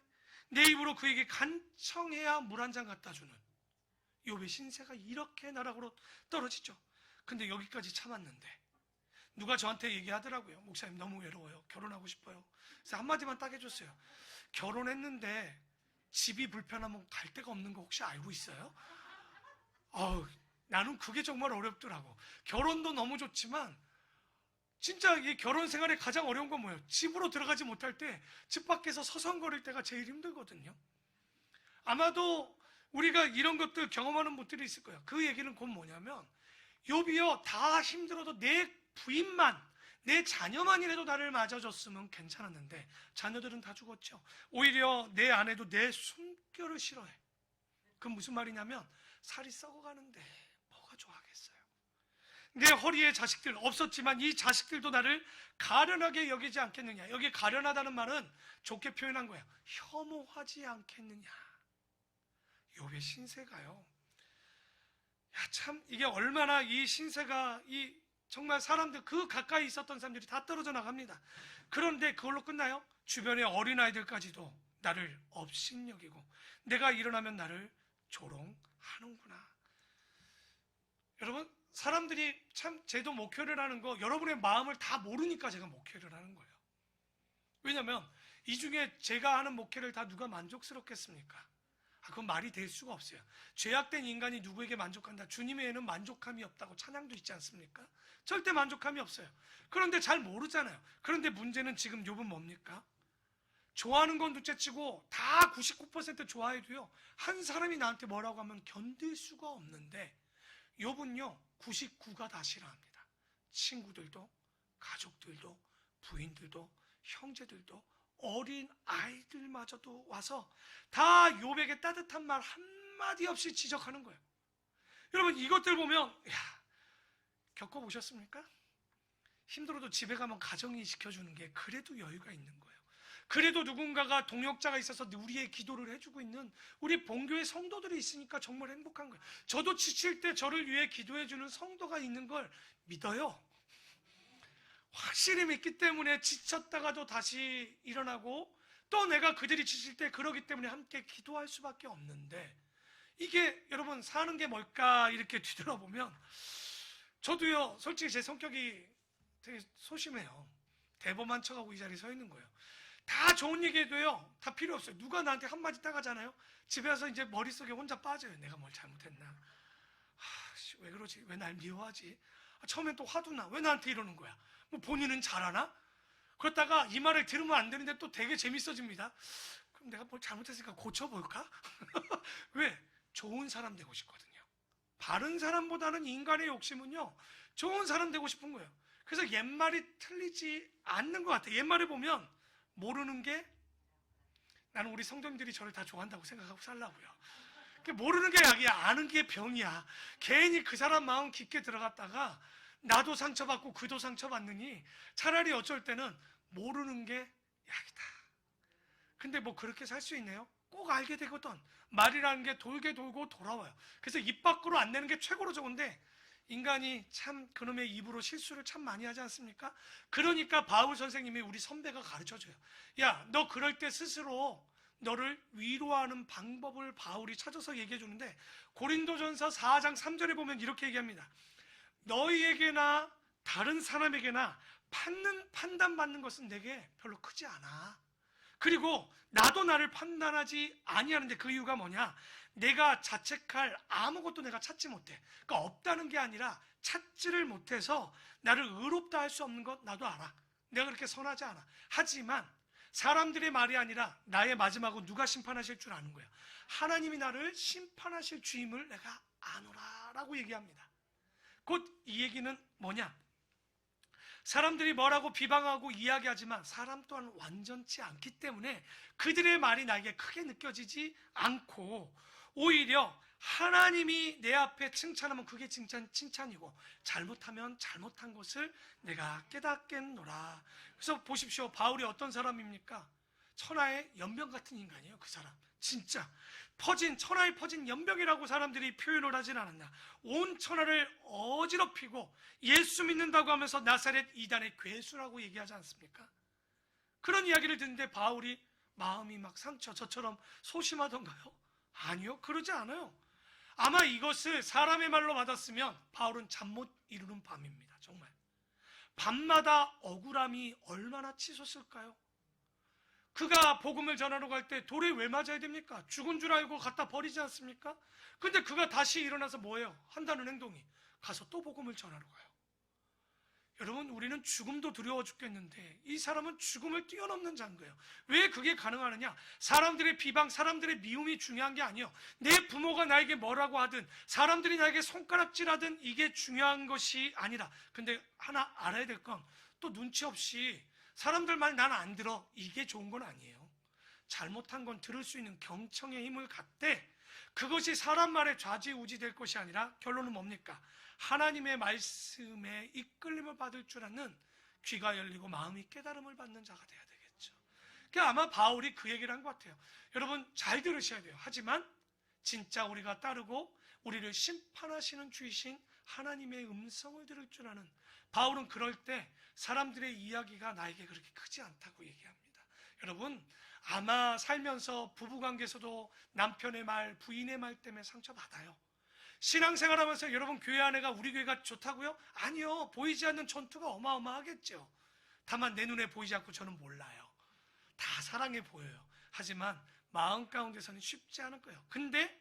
내 입으로 그에게 간청해야 물 한 잔 갖다 주는 욥의 신세가 이렇게 나락으로 떨어지죠. 근데 여기까지 참았는데 누가 저한테 얘기하더라고요. 목사님 너무 외로워요. 결혼하고 싶어요. 그래서 한마디만 딱 해줬어요. 결혼했는데 집이 불편하면 갈 데가 없는 거 혹시 알고 있어요? 나는 그게 정말 어렵더라고. 결혼도 너무 좋지만 진짜 이 결혼 생활에 가장 어려운 건 뭐예요? 집으로 들어가지 못할 때 집 밖에서 서성거릴 때가 제일 힘들거든요. 아마도 우리가 이런 것들 경험하는 분들이 있을 거예요. 그 얘기는 곧 뭐냐면 욥이요, 다 힘들어도 내 부인만, 내 자녀만이라도 나를 맞아줬으면 괜찮았는데 자녀들은 다 죽었죠. 오히려 내 아내도 내 숨결을 싫어해. 그건 무슨 말이냐면 살이 썩어가는데 뭐가 좋아하겠어요. 내 허리에 자식들 없었지만 이 자식들도 나를 가련하게 여기지 않겠느냐. 여기 가련하다는 말은 좋게 표현한 거예요. 혐오하지 않겠느냐. 욥의 신세가요, 참 이게 얼마나 이 신세가 정말 사람들 그 가까이 있었던 사람들이 다 떨어져 나갑니다. 그런데 그걸로 끝나요? 주변의 어린아이들까지도 나를 업신여기고 내가 일어나면 나를 조롱하는구나. 여러분, 사람들이 참 제도 목회를 하는 거 여러분의 마음을 다 모르니까 제가 목회를 하는 거예요. 왜냐하면 이 중에 제가 하는 목회를 다 누가 만족스럽겠습니까? 그건 말이 될 수가 없어요. 죄악된 인간이 누구에게 만족한다? 주님에게는 만족함이 없다고 찬양도 있지 않습니까? 절대 만족함이 없어요. 그런데 잘 모르잖아요. 그런데 문제는 지금 욥은 뭡니까? 좋아하는 건 둘째치고 다 99% 좋아해도요, 한 사람이 나한테 뭐라고 하면 견딜 수가 없는데 욥은요 99가 다 싫어합니다. 친구들도, 가족들도, 부인들도, 형제들도, 어린 아이들마저도 와서 다 욥에게 따뜻한 말 한마디 없이 지적하는 거예요. 여러분, 이것들 보면 겪어보셨습니까? 힘들어도 집에 가면 가정이 지켜주는 게 그래도 여유가 있는 거예요. 그래도 누군가가 동역자가 있어서 우리의 기도를 해주고 있는 우리 본교의 성도들이 있으니까 정말 행복한 거예요. 저도 지칠 때 저를 위해 기도해주는 성도가 있는 걸 믿어요. 확실히 믿기 때문에 지쳤다가도 다시 일어나고 또 내가 그들이 지칠 때 그러기 때문에 함께 기도할 수밖에 없는데 이게 여러분 사는 게 뭘까 이렇게 뒤돌아보면 저도요 솔직히 제 성격이 되게 소심해요. 대범한 척하고 이 자리에 서 있는 거예요. 다 좋은 얘기해도요 다 필요 없어요. 누가 나한테 한마디 따가잖아요. 집에 와서 이제 머릿속에 혼자 빠져요. 내가 뭘 잘못했나. 왜 그러지? 왜 날 미워하지? 처음엔 또 화도 나. 왜 나한테 이러는 거야? 뭐 본인은 잘하나? 그러다가 이 말을 들으면 안 되는데 또 되게 재밌어집니다. 그럼 내가 뭘 잘못했으니까 고쳐볼까? 왜? 좋은 사람 되고 싶거든요. 바른 사람보다는 인간의 욕심은요, 좋은 사람 되고 싶은 거예요. 그래서 옛말이 틀리지 않는 것 같아요. 옛말에 보면 모르는 게, 나는 우리 성도님들이 저를 다 좋아한다고 생각하고 살라고요. 모르는 게 약이야. 아는 게 병이야. 괜히 그 사람 마음 깊게 들어갔다가 나도 상처받고 그도 상처받느니 차라리 어쩔 때는 모르는 게 약이다. 근데 뭐 그렇게 살 수 있네요? 꼭 알게 되거든. 말이라는 게 돌게 돌고 돌아와요. 그래서 입 밖으로 안 내는 게 최고로 좋은데 인간이 참 그놈의 입으로 실수를 참 많이 하지 않습니까? 그러니까 바울 선생님이 우리 선배가 가르쳐줘요. 야, 너 그럴 때 스스로 너를 위로하는 방법을 바울이 찾아서 얘기해 주는데, 고린도전서 4장 3절에 보면 이렇게 얘기합니다. 너희에게나 다른 사람에게나 판단받는 것은 내게 별로 크지 않아. 그리고 나도 나를 판단하지 아니하는데 그 이유가 뭐냐? 내가 자책할 아무것도 내가 찾지 못해. 그러니까 없다는 게 아니라 찾지를 못해서 나를 의롭다 할 수 없는 것 나도 알아. 내가 그렇게 선하지 않아. 하지만 사람들의 말이 아니라 나의 마지막은 누가 심판하실 줄 아는 거야. 하나님이 나를 심판하실 주임을 내가 아노라 라고 얘기합니다. 곧 이 얘기는 뭐냐? 사람들이 뭐라고 비방하고 이야기하지만 사람 또한 완전치 않기 때문에 그들의 말이 나에게 크게 느껴지지 않고, 오히려 하나님이 내 앞에 칭찬하면 그게 칭찬이고 잘못하면 잘못한 것을 내가 깨닫겠노라. 그래서 보십시오. 바울이 어떤 사람입니까? 천하의 연병 같은 인간이에요. 그 사람 진짜 천하에 퍼진 연병이라고 사람들이 표현을 하진 않았나. 온 천하를 어지럽히고 예수 믿는다고 하면서 나사렛 이단의 괴수라고 얘기하지 않습니까? 그런 이야기를 듣는데 바울이 마음이 막 저처럼 소심하던가요? 아니요, 그러지 않아요. 아마 이것을 사람의 말로 받았으면 바울은 잠 못 이루는 밤입니다. 정말 밤마다 억울함이 얼마나 치솟을까요? 그가 복음을 전하러 갈 때 돌에 왜 맞아야 됩니까? 죽은 줄 알고 갖다 버리지 않습니까? 근데 그가 다시 일어나서 뭐예요? 한다는 행동이 가서 또 복음을 전하러 가요. 여러분, 우리는 죽음도 두려워 죽겠는데 이 사람은 죽음을 뛰어넘는 자인 거예요. 왜 그게 가능하느냐? 사람들의 비방, 사람들의 미움이 중요한 게 아니에요. 내 부모가 나에게 뭐라고 하든, 사람들이 나에게 손가락질하든 이게 중요한 것이 아니라, 근데 하나 알아야 될 건, 또 눈치 없이 사람들 말 난 안 들어, 이게 좋은 건 아니에요. 잘못한 건 들을 수 있는 경청의 힘을 갖되 그것이 사람 말에 좌지우지 될 것이 아니라 결론은 뭡니까? 하나님의 말씀에 이끌림을 받을 줄 아는 귀가 열리고 마음이 깨달음을 받는 자가 돼야 되겠죠. 그러니까 아마 바울이 그 얘기를 한 것 같아요. 여러분 잘 들으셔야 돼요. 하지만 진짜 우리가 따르고 우리를 심판하시는 주이신 하나님의 음성을 들을 줄 아는, 바울은 그럴 때 사람들의 이야기가 나에게 그렇게 크지 않다고 얘기합니다. 여러분 아마 살면서 부부관계에서도 남편의 말, 부인의 말 때문에 상처받아요. 신앙생활하면서 여러분 교회 안에가 우리 교회가 좋다고요? 아니요. 보이지 않는 전투가 어마어마하겠죠. 다만 내 눈에 보이지 않고 저는 몰라요. 다 사랑해 보여요. 하지만 마음 가운데서는 쉽지 않을 거예요. 근데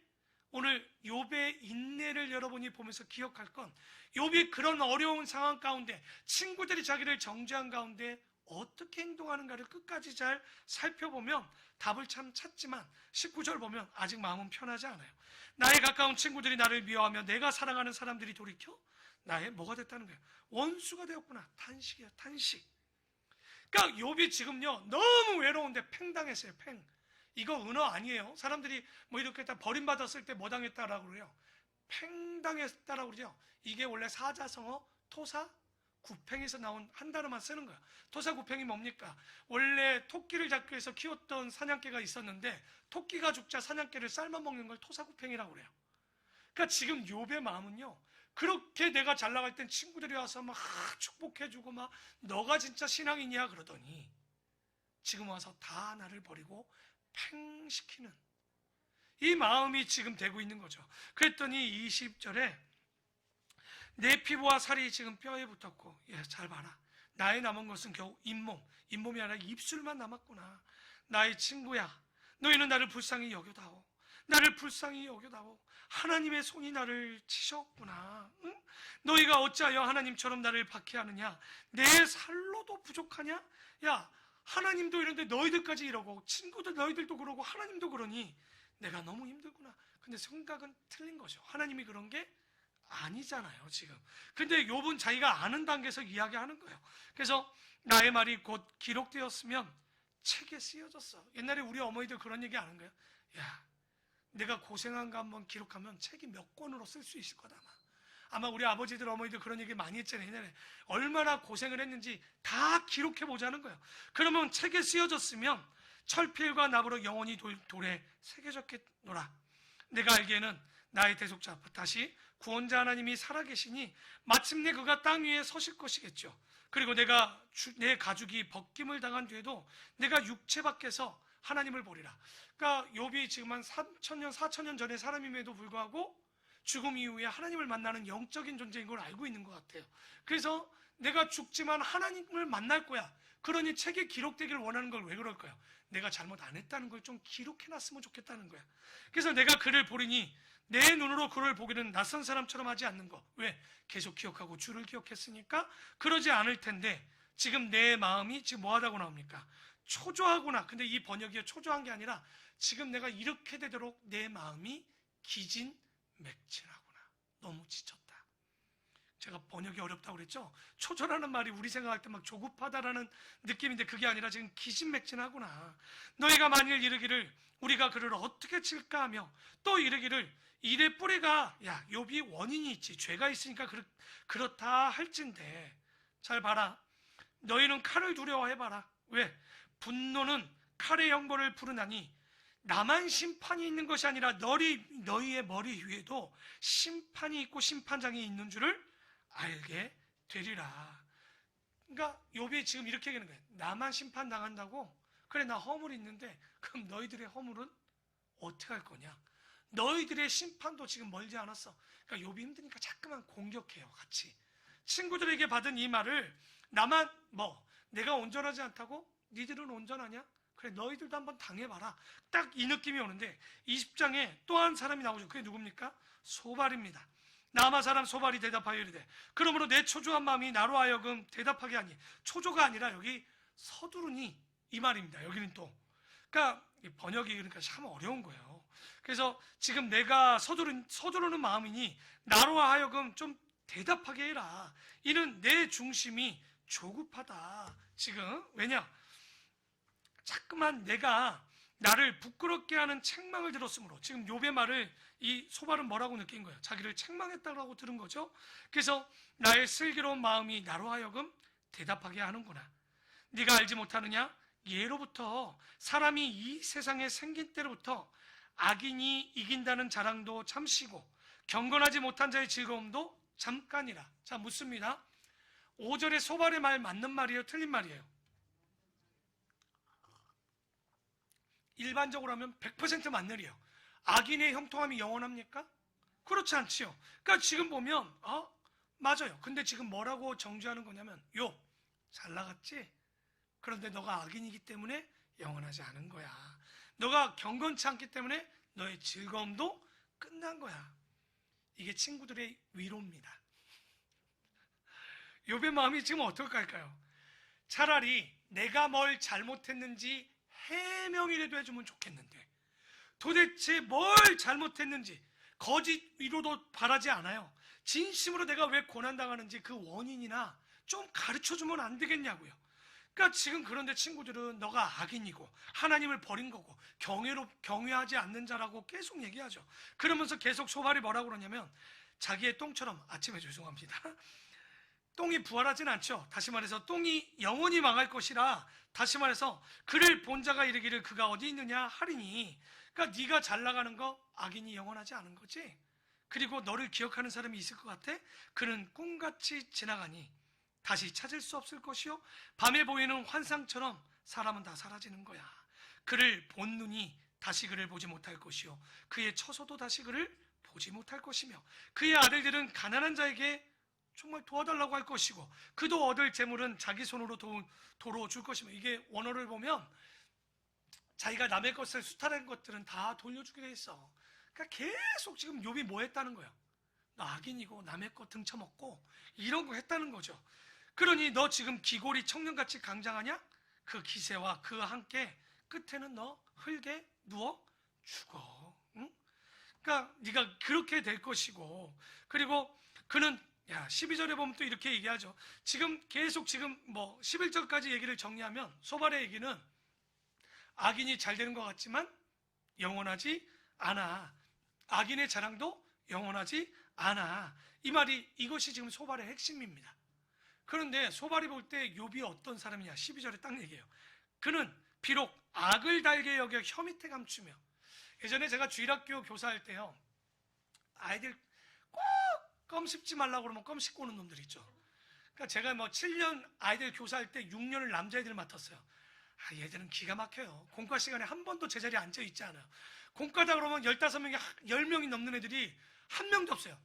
오늘 욥의 인내를 여러분이 보면서 기억할 건, 욥이 그런 어려운 상황 가운데 친구들이 자기를 정죄한 가운데 어떻게 행동하는가를 끝까지 잘 살펴보면 답을 참 찾지만 19절 보면 아직 마음은 편하지 않아요. 나의 가까운 친구들이 나를 미워하며 내가 사랑하는 사람들이 돌이켜 나의 뭐가 됐다는 거예요? 원수가 되었구나. 탄식이야, 탄식. 그러니까 욥이 지금요 너무 외로운데 팽당했어요. 이거 은어 아니에요. 사람들이 뭐 이렇게 다 버림받았을 때 뭐 당했다라고 그래요? 팽당했다라고 그러죠. 이게 원래 사자성어 토사 구팽에서 나온 한 단어만 쓰는 거야. 토사구팽이 뭡니까? 원래 토끼를 잡기 위해서 키웠던 사냥개가 있었는데 토끼가 죽자 사냥개를 삶아 먹는 걸 토사구팽이라고 그래요. 그러니까 지금 욥의 마음은요, 그렇게 내가 잘 나갈 땐 친구들이 와서 막 축복해주고 막 너가 진짜 신앙이냐 그러더니 지금 와서 다 나를 버리고 팽시키는 이 마음이 지금 되고 있는 거죠. 그랬더니 20절에 내 피부와 살이 지금 뼈에 붙었고, 잘 봐라. 나의 남은 것은 겨우 잇몸이 아니라 입술만 남았구나. 나의 친구야, 너희는 나를 불쌍히 여겨다오. 나를 불쌍히 여겨다오. 하나님의 손이 나를 치셨구나. 응? 너희가 어찌하여 하나님처럼 나를 박해하느냐? 내 살로도 부족하냐? 야, 하나님도 이런데 너희들까지 이러고, 친구들 너희들도 그러고, 하나님도 그러니 내가 너무 힘들구나. 근데 생각은 틀린 거죠. 하나님이 그런 게 아니잖아요, 지금. 근데 욥은 자기가 아는 단계에서 이야기하는 거예요. 그래서 나의 말이 곧 기록되었으면 책에 쓰여졌어. 옛날에 우리 어머니들 그런 얘기 하는 거예요. 야, 내가 고생한 거 한번 기록하면 책이 몇 권으로 쓸 수 있을 거다. 아마 우리 아버지들 어머니들 그런 얘기 많이 했잖아요. 옛날에 얼마나 고생을 했는지 다 기록해 보자는 거예요. 그러면 책에 쓰여졌으면 철필과 나무로 영원히 돌에 새겨졌겠노라. 내가 알기에는 나의 대속자, 다시 구원자 하나님이 살아계시니 마침내 그가 땅 위에 서실 것이겠죠. 그리고 내 가죽이 벗김을 당한 뒤에도 내가 육체 밖에서 하나님을 보리라. 그러니까 욥이 지금 한 3,000년, 4,000년 전의 사람임에도 불구하고 죽음 이후에 하나님을 만나는 영적인 존재인 걸 알고 있는 것 같아요. 그래서 내가 죽지만 하나님을 만날 거야. 그러니 책에 기록되기를 원하는 걸 왜 그럴까요? 내가 잘못 안 했다는 걸 좀 기록해놨으면 좋겠다는 거야. 그래서 내가 그를 보리니 내 눈으로 그를 보기는 낯선 사람처럼 하지 않는 거. 왜? 계속 기억하고 주를 기억했으니까 그러지 않을 텐데 지금 내 마음이 지금 뭐하다고 나옵니까? 초조하구나. 근데 이 번역이 초조한 게 아니라 지금 내가 이렇게 되도록 내 마음이 기진맥진하구나. 너무 지쳤다. 제가 번역이 어렵다고 그랬죠? 초조라는 말이 우리 생각할 때 막 조급하다라는 느낌인데 그게 아니라 지금 기진맥진하구나. 너희가 만일 이르기를 우리가 그를 어떻게 칠까 하며 또 이르기를 일의 뿌리가 야 욥이 원인이 있지 죄가 있으니까 그렇다 할진대. 잘 봐라. 너희는 칼을 두려워해봐라. 왜? 분노는 칼의 형벌을 부르나니 나만 심판이 있는 것이 아니라 너희의 머리 위에도 심판이 있고 심판장이 있는 줄을 알게 되리라. 그러니까 욥이 지금 이렇게 얘기하는 거예요. 나만 심판당한다고? 그래, 나 허물이 있는데 그럼 너희들의 허물은 어떻게 할 거냐? 너희들의 심판도 지금 멀지 않았어. 그러니까 욥이 힘드니까 자꾸만 공격해요. 같이 친구들에게 받은 이 말을 나만 내가 온전하지 않다고? 니들은 온전하냐? 그래, 너희들도 한번 당해봐라. 딱 이 느낌이 오는데 20장에 또 한 사람이 나오죠. 그게 누굽니까? 소발입니다. 나마 사람 소발이 대답하여 이르되 그러므로 내 초조한 마음이 나로 하여금 대답하게 하니, 초조가 아니라 여기 서두르니 이 말입니다. 여기는 또 그러니까 번역이 그러니까 참 어려운 거예요. 그래서 지금 내가 서두르는 마음이니 나로 하여금 좀 대답하게 해라. 이는 내 중심이 조급하다. 지금 왜냐? 자꾸만 내가 나를 부끄럽게 하는 책망을 들었으므로 지금 욥의 말을 이 소발은 뭐라고 느낀 거예요? 자기를 책망했다고 들은 거죠. 그래서 나의 슬기로운 마음이 나로 하여금 대답하게 하는구나. 네가 알지 못하느냐? 예로부터 사람이 이 세상에 생긴 때로부터 악인이 이긴다는 자랑도 잠시고 경건하지 못한 자의 즐거움도 잠깐이라. 자, 묻습니다. 5절의 소발의 말 맞는 말이에요? 틀린 말이에요? 일반적으로 하면 100% 맞느리요. 악인의 형통함이 영원합니까? 그렇지 않지요. 그러니까 지금 보면 맞아요. 근데 지금 뭐라고 정죄하는 거냐면 욥 잘 나갔지? 그런데 너가 악인이기 때문에 영원하지 않은 거야. 너가 경건치 않기 때문에 너의 즐거움도 끝난 거야. 이게 친구들의 위로입니다. 욥의 마음이 지금 어떨까요? 차라리 내가 뭘 잘못했는지 해명이라도 해주면 좋겠는데 도대체 뭘 잘못했는지 거짓 위로도 바라지 않아요. 진심으로 내가 왜 고난당하는지 그 원인이나 좀 가르쳐주면 안 되겠냐고요. 그러니까 지금 그런데 친구들은 너가 악인이고 하나님을 버린 거고 경외하지 않는 자라고 계속 얘기하죠. 그러면서 계속 소발이 뭐라고 그러냐면 자기의 똥처럼, 아침에 죄송합니다, 똥이 부활하진 않죠. 다시 말해서 똥이 영원히 망할 것이라, 다시 말해서 그를 본 자가 이르기를 그가 어디 있느냐 하리니, 그러니까 네가 잘 나가는 거 악인이 영원하지 않은 거지. 그리고 너를 기억하는 사람이 있을 것 같아? 그는 꿈같이 지나가니 다시 찾을 수 없을 것이요 밤에 보이는 환상처럼 사람은 다 사라지는 거야. 그를 본 눈이 다시 그를 보지 못할 것이요 그의 처소도 다시 그를 보지 못할 것이며 그의 아들들은 가난한 자에게 정말 도와달라고 할 것이고 그도 얻을 재물은 자기 손으로 도로 줄 것이며. 이게 원어를 보면 자기가 남의 것을 수탈한 것들은 다 돌려주게 돼 있어. 그러니까 계속 지금 욥이 뭐 했다는 거야? 너 악인이고 남의 거 등쳐먹고 이런 거 했다는 거죠. 그러니 너 지금 기골이 청년같이 강장하냐? 그 기세와 그와 함께 끝에는 너 흙에 누워 죽어. 응? 그러니까 네가 그렇게 될 것이고, 그리고 그는 12절에 보면 또 이렇게 얘기하죠. 지금 계속 지금 뭐 11절까지 얘기를 정리하면 소발의 얘기는 악인이 잘 되는 것 같지만 영원하지 않아. 악인의 자랑도 영원하지 않아. 이 말이, 이것이 지금 소발의 핵심입니다. 그런데 소발이 볼 때 욥이 어떤 사람이냐? 12절에 딱 얘기해요. 그는 비록 악을 달게 여겨 혀 밑에 감추며. 예전에 제가 주일학교 교사할 때요, 아이들 꼭 껌 씹지 말라고 그러면 껌 씹고 오는 놈들 있죠. 그러니까 제가 뭐 7년 아이들 교사할 때 6년을 남자애들 맡았어요. 얘들은 기가 막혀요. 공과 시간에 한 번도 제자리에 앉아 있지 않아요. 공과다 그러면 15명이 10명이 넘는 애들이 한 명도 없어요.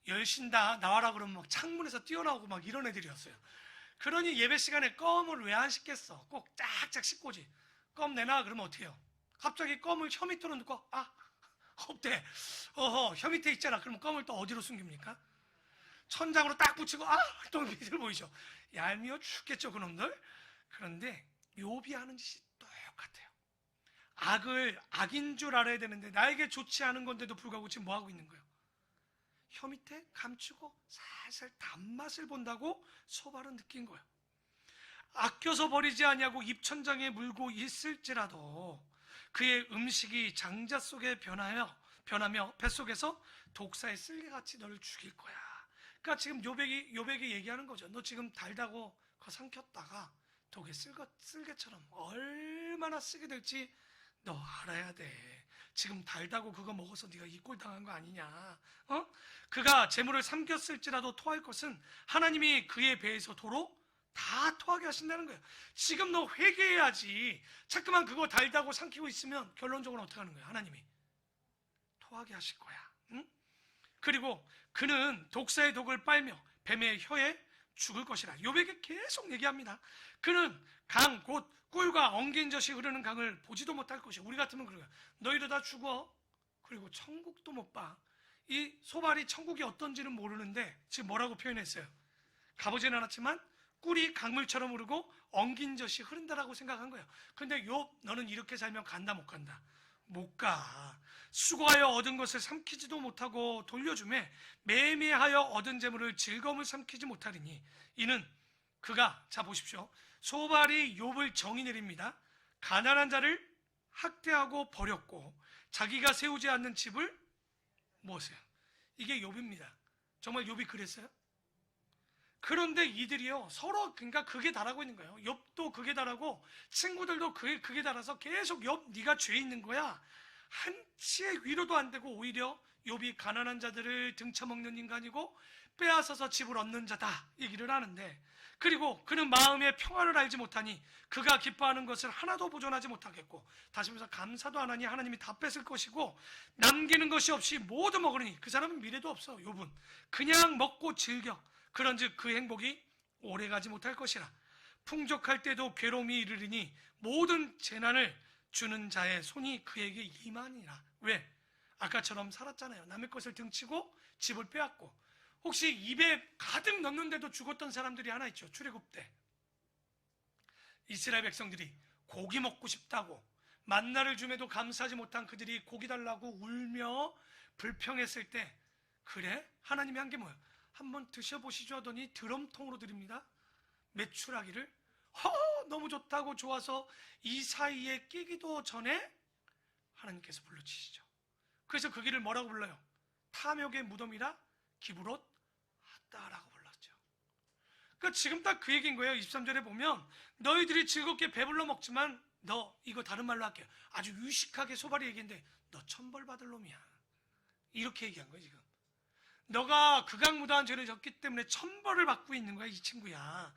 열신다 나와라 그러면 막 창문에서 뛰어나오고 막 이런 애들이었어요. 그러니 예배 시간에 껌을 왜 안 씹겠어? 꼭 짝짝 씹고지. 껌 내놔 그러면 어떻게 해요? 갑자기 껌을 혀 밑으로 넣고 없대. 혀 밑에 있잖아. 그러면 껌을 또 어디로 숨깁니까? 천장으로 딱 붙이고 또 밑을 보이죠. 얄미워 죽겠죠 그놈들. 그런데 욥이 하는 짓이 똑같아요. 악을 악인 줄 알아야 되는데 나에게 좋지 않은 건데도 불구하고 지금 뭐 하고 있는 거예요? 혀 밑에 감추고 살살 단맛을 본다고 소발은 느낀 거예요. 아껴서 버리지 아니하고 입천장에 물고 있을지라도 그의 음식이 장자 속에 변하며 뱃속에서 독사의 쓸개같이 너를 죽일 거야. 그러니까 지금 욥에게 얘기하는 거죠. 너 지금 달다고 그거 삼켰다가 독에 쓸개처럼 얼마나 쓰게 될지 너 알아야 돼. 지금 달다고 그거 먹어서 네가 이 꼴 당한 거 아니냐? 그가 재물을 삼켰을지라도 토할 것은 하나님이 그의 배에서 도로 다 토하게 하신다는 거예요. 지금 너 회개해야지. 자꾸만 그거 달다고 삼키고 있으면 결론적으로 어떻게 하는 거야? 하나님이 토하게 하실 거야. 응? 그리고 그는 독사의 독을 빨며 뱀의 혀에 죽을 것이라. 욥에게 계속 얘기합니다. 그는 강, 곧 꿀과 엉긴 젖이 흐르는 강을 보지도 못할 것이야. 우리 같으면 그래요. 너희도 다 죽어. 그리고 천국도 못 봐. 이 소발이 천국이 어떤지는 모르는데 지금 뭐라고 표현했어요? 가보지는 않았지만 꿀이 강물처럼 흐르고 엉긴 젖이 흐른다라고 생각한 거예요. 근데 욥, 너는 이렇게 살면 간다 못 간다? 못 가. 수고하여 얻은 것을 삼키지도 못하고 돌려주매 매매하여 얻은 재물을 즐거움을 삼키지 못하리니 이는 그가, 자 보십시오, 소발이 욥을 정의 내립니다. 가난한 자를 학대하고 버렸고 자기가 세우지 않는 집을 무엇이에요? 이게 욥입니다. 정말 욥이 그랬어요? 그런데 이들이요 서로 그러니까 극에 달하고 있는 거예요. 욥도 극에 달하고 친구들도 극에 달아서 계속 욥 네가 죄 있는 거야. 한치의 위로도 안 되고 오히려 욥이 가난한 자들을 등쳐먹는 인간이고 빼앗아서 집을 얻는 자다 얘기를 하는데, 그리고 그는 마음의 평안을 알지 못하니 그가 기뻐하는 것을 하나도 보존하지 못하겠고 다시 말해서 감사도 안 하니 하나님이 다 뺏을 것이고 남기는 것이 없이 모두 먹으니 그 사람은 미래도 없어. 욥은 그냥 먹고 즐겨. 그런즉 그 행복이 오래가지 못할 것이라. 풍족할 때도 괴로움이 이르리니 모든 재난을 주는 자의 손이 그에게 임하니라. 왜? 아까처럼 살았잖아요. 남의 것을 등치고 집을 빼앗고. 혹시 입에 가득 넣는데도 죽었던 사람들이 하나 있죠. 출애굽 때 이스라엘 백성들이 고기 먹고 싶다고 만나를 줌에도 감사하지 못한 그들이 고기 달라고 울며 불평했을 때, 그래? 하나님이 한 게 뭐예요? 한번 드셔보시죠 하더니 드럼통으로 드립니다. 메추라기를 너무 좋다고 좋아서 이 사이에 끼기도 전에 하나님께서 불러치시죠. 그래서 그 길을 뭐라고 불러요? 탐욕의 무덤이라 기브롯 하다라고 불렀죠. 그러니까 지금 딱 그 얘기인 거예요. 23절에 보면 너희들이 즐겁게 배불러 먹지만 너, 이거 다른 말로 할게요, 아주 유식하게 소발이 얘기인데 너 천벌 받을 놈이야. 이렇게 얘기한 거예요. 지금 너가 극악무도한 죄를 졌기 때문에 천벌을 받고 있는 거야 이 친구야.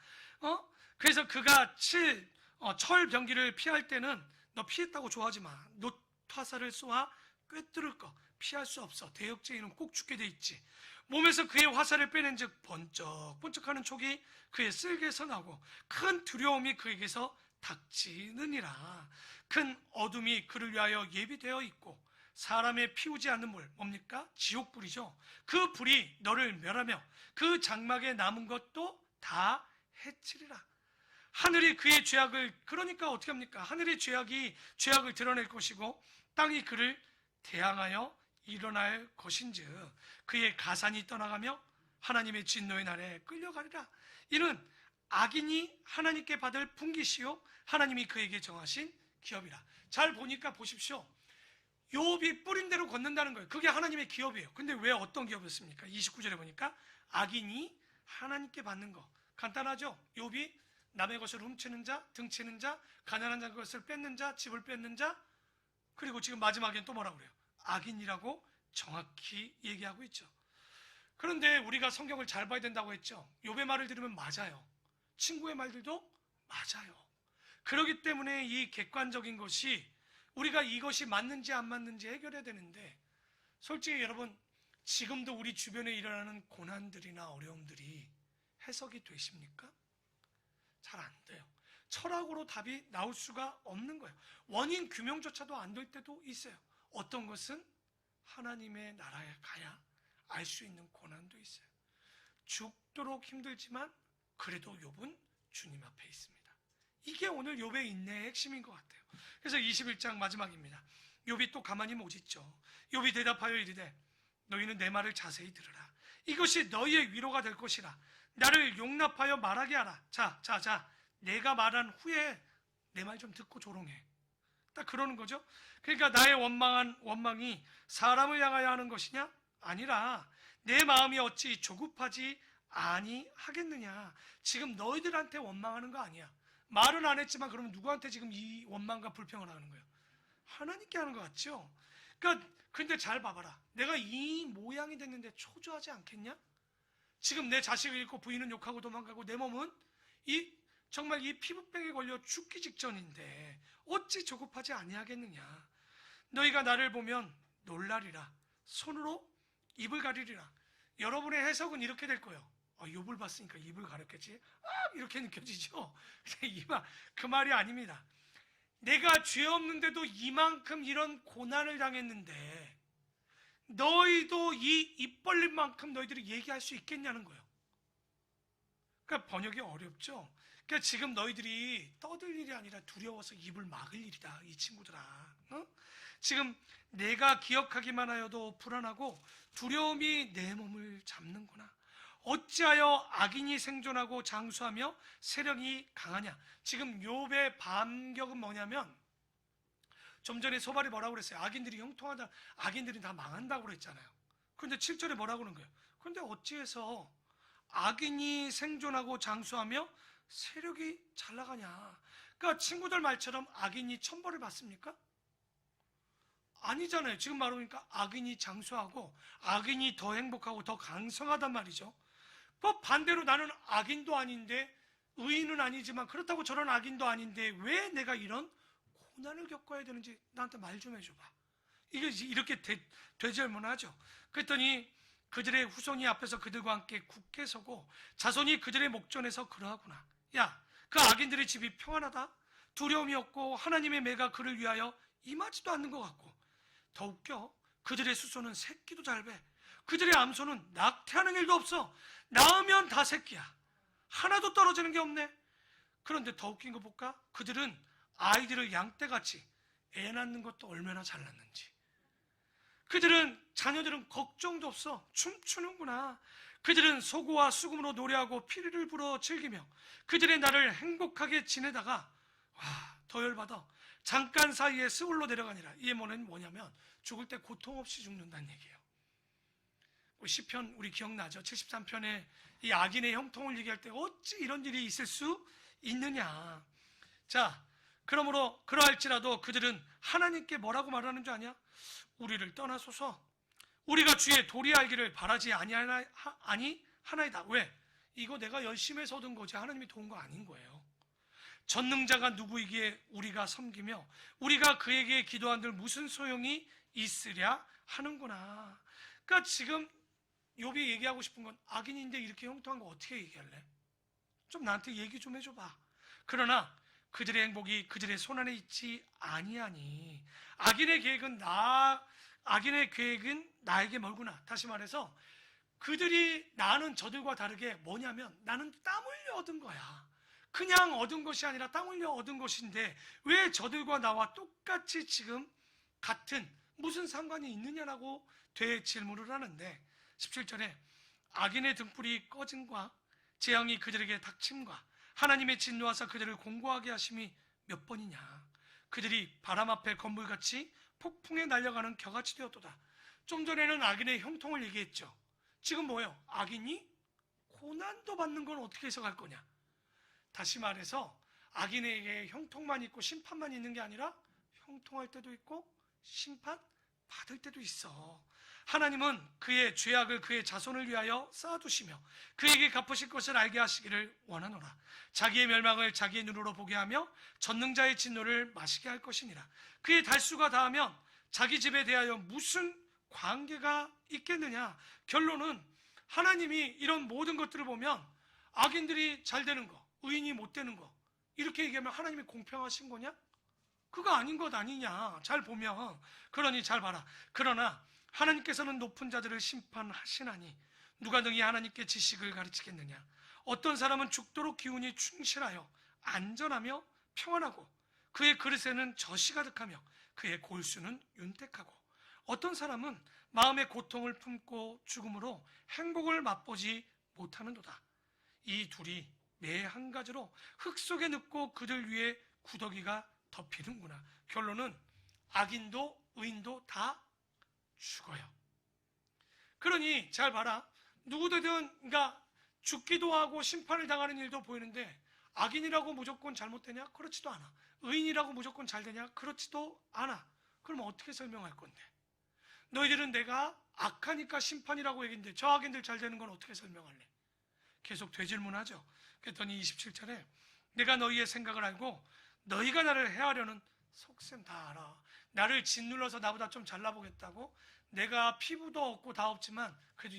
그래서 그가 철 병기를 피할 때는 너 피했다고 좋아하지 마. 노타사를 쏘아 꿰뚫을 거 피할 수 없어. 대역죄인은 꼭 죽게 돼 있지. 몸에서 그의 화살을 빼낸 즉 번쩍번쩍하는 촉이 그의 쓸개에서 나고 큰 두려움이 그에게서 닥치느니라. 큰 어둠이 그를 위하여 예비되어 있고 사람의 피우지 않는 물, 뭡니까? 지옥불이죠. 그 불이 너를 멸하며 그 장막에 남은 것도 다 해치리라. 하늘이 그의 죄악을, 그러니까 어떻게 합니까? 하늘의 죄악을 드러낼 것이고 땅이 그를 대항하여 일어날 것인즉 그의 가산이 떠나가며 하나님의 진노의 날에 끌려가리라. 이는 악인이 하나님께 받을 분깃이요 하나님이 그에게 정하신 기업이라. 잘 보니까 보십시오. 욥이 뿌린 대로 걷는다는 거예요. 그게 하나님의 기업이에요. 근데 왜 어떤 기업이었습니까? 29절에 보니까 악인이 하나님께 받는 거. 간단하죠? 욥이 남의 것을 훔치는 자, 등치는 자, 가난한 자 것을 뺏는 자, 집을 뺏는 자, 그리고 지금 마지막엔 또 뭐라고 그래요? 악인이라고 정확히 얘기하고 있죠. 그런데 우리가 성경을 잘 봐야 된다고 했죠. 욥의 말을 들으면 맞아요. 친구의 말들도 맞아요. 그렇기 때문에 이 객관적인 것이 우리가 이것이 맞는지 안 맞는지 해결해야 되는데, 솔직히 여러분, 지금도 우리 주변에 일어나는 고난들이나 어려움들이 해석이 되십니까? 잘 안 돼요. 철학으로 답이 나올 수가 없는 거예요. 원인 규명조차도 안 될 때도 있어요. 어떤 것은 하나님의 나라에 가야 알 수 있는 고난도 있어요. 죽도록 힘들지만 그래도 욥은 주님 앞에 있습니다. 이게 오늘 욥의 인내의 핵심인 것 같아요. 그래서 21장 마지막입니다. 욥이 또 가만히 못 있죠. 욥이 대답하여 이르되 너희는 내 말을 자세히 들으라. 이것이 너희의 위로가 될 것이라. 나를 용납하여 말하게 하라. 자, 내가 말한 후에 내 말 좀 듣고 조롱해. 딱 그러는 거죠. 그러니까 나의 원망이 사람을 향하여 하는 것이냐? 아니라 내 마음이 어찌 조급하지 아니하겠느냐. 지금 너희들한테 원망하는 거 아니야. 말은 안 했지만 그러면 누구한테 지금 이 원망과 불평을 하는 거예요? 하나님께 하는 것 같죠? 그러니까 근데 잘 봐봐라. 내가 이 모양이 됐는데 초조하지 않겠냐? 지금 내 자식을 잃고 부인은 욕하고 도망가고 내 몸은 정말 이 피부병에 걸려 죽기 직전인데 어찌 조급하지 아니하겠느냐. 너희가 나를 보면 놀라리라. 손으로 입을 가리리라. 여러분의 해석은 이렇게 될 거예요. 욥을 봤으니까 입을 가렸겠지. 이렇게 느껴지죠. 그 말이 아닙니다. 내가 죄 없는데도 이만큼 이런 고난을 당했는데 너희도 이 입 벌린 만큼 너희들이 얘기할 수 있겠냐는 거예요. 그러니까 번역이 어렵죠. 그러니까 지금 너희들이 떠들 일이 아니라 두려워서 입을 막을 일이다, 이 친구들아. 지금 내가 기억하기만 하여도 불안하고 두려움이 내 몸을 잡는구나. 어찌하여 악인이 생존하고 장수하며 세력이 강하냐. 지금 욥의 반격은 뭐냐면, 좀 전에 소발이 뭐라고 그랬어요? 악인들이 형통하다, 악인들이 다 망한다고 그랬잖아요. 그런데 7절에 뭐라고 그러는 거예요? 그런데 어찌해서 악인이 생존하고 장수하며 세력이 잘 나가냐. 그러니까 친구들 말처럼 악인이 천벌을 받습니까? 아니잖아요. 지금 말하니까 악인이 장수하고 악인이 더 행복하고 더 강성하단 말이죠. 반대로 나는 악인도 아닌데, 의인은 아니지만 그렇다고 저런 악인도 아닌데 왜 내가 이런 고난을 겪어야 되는지 나한테 말 좀 해줘봐. 이게 이렇게 되질문하죠. 그랬더니 그들의 후손이 앞에서 그들과 함께 굳게 서고 자손이 그들의 목전에서 그러하구나. 야, 그 악인들의 집이 평안하다. 두려움이 없고 하나님의 매가 그를 위하여 임하지도 않는 것 같고, 더 웃겨, 그들의 수소는 새끼도 잘 배. 그들의 암소는 낙태하는 일도 없어. 낳으면 다 새끼야. 하나도 떨어지는 게 없네. 그런데 더 웃긴 거 볼까? 그들은 아이들을 양떼같이 애 낳는 것도 얼마나 잘 낳는지. 자녀들은 걱정도 없어. 춤추는구나. 그들은 소고와 수금으로 노래하고 피리를 불어 즐기며 그들의 날을 행복하게 지내다가 더 열받아. 잠깐 사이에 스울로 내려가니라. 이 뭐냐면 죽을 때 고통 없이 죽는다는 얘기예요. 시편 우리 기억나죠? 73편에 이 악인의 형통을 얘기할 때 어찌 이런 일이 있을 수 있느냐. 자, 그러므로 그러할지라도 그들은 하나님께 뭐라고 말하는 줄 아냐? 우리를 떠나소서. 우리가 주의 도리 알기를 바라지 아니하나이다. 왜? 이거 내가 열심히 해서 얻은 거지 하나님이 도운 거 아닌 거예요. 전능자가 누구이기에 우리가 섬기며 우리가 그에게 기도한들 무슨 소용이 있으랴 하는구나. 그러니까 지금 욥이 얘기하고 싶은 건, 악인인데 이렇게 형통한 거 어떻게 얘기할래? 좀 나한테 얘기 좀 해줘봐. 그러나 그들의 행복이 그들의 손안에 있지 아니하니. 악인의 계획은 나에게 멀구나. 다시 말해서 나는 저들과 다르게 뭐냐면 나는 땀 흘려 얻은 거야. 그냥 얻은 것이 아니라 땀 흘려 얻은 것인데 왜 저들과 나와 똑같이 지금 같은 무슨 상관이 있느냐라고 되질문을 하는데 17절에 악인의 등불이 꺼짐과 재앙이 그들에게 닥침과 하나님의 진노하사 그들을 공고하게 하심이 몇 번이냐. 그들이 바람 앞에 건물같이 폭풍에 날려가는 겨같이 되었도다. 좀 전에는 악인의 형통을 얘기했죠. 지금 뭐예요? 악인이 고난도 받는 건 어떻게 해석할 거냐. 다시 말해서 악인에게 형통만 있고 심판만 있는 게 아니라 형통할 때도 있고 심판 받을 때도 있어. 하나님은 그의 죄악을 그의 자손을 위하여 쌓아두시며 그에게 갚으실 것을 알게 하시기를 원하노라. 자기의 멸망을 자기의 눈으로 보게 하며 전능자의 진노를 마시게 할 것이니라. 그의 달수가 닿으면 자기 집에 대하여 무슨 관계가 있겠느냐. 결론은 하나님이 이런 모든 것들을 보면 악인들이 잘 되는 거, 의인이 못 되는 거 이렇게 얘기하면 하나님이 공평하신 거냐? 그거 아닌 것 아니냐. 잘 보면. 그러니 잘 봐라. 그러나 하나님께서는 높은 자들을 심판하시나니 누가 능히 하나님께 지식을 가르치겠느냐. 어떤 사람은 죽도록 기운이 충실하여 안전하며 평안하고 그의 그릇에는 젖이 가득하며 그의 골수는 윤택하고 어떤 사람은 마음의 고통을 품고 죽음으로 행복을 맛보지 못하는도다. 이 둘이 매 한 가지로 흙 속에 눕고 그들 위에 구더기가 덮이는구나. 결론은 악인도 의인도 다 죽어요. 그러니 잘 봐라. 누구든 그러니까 죽기도 하고 심판을 당하는 일도 보이는데 악인이라고 무조건 잘못되냐? 그렇지도 않아. 의인이라고 무조건 잘 되냐? 그렇지도 않아. 그럼 어떻게 설명할 건데? 너희들은 내가 악하니까 심판이라고 얘기했는데 저 악인들 잘 되는 건 어떻게 설명할래? 계속 되질문하죠. 그랬더니 27절에 내가 너희의 생각을 알고 너희가 나를 해하려는 속셈 다 알아. 나를 짓눌러서 나보다 좀 잘나보겠다고? 내가 피부도 없고 다 없지만 그래도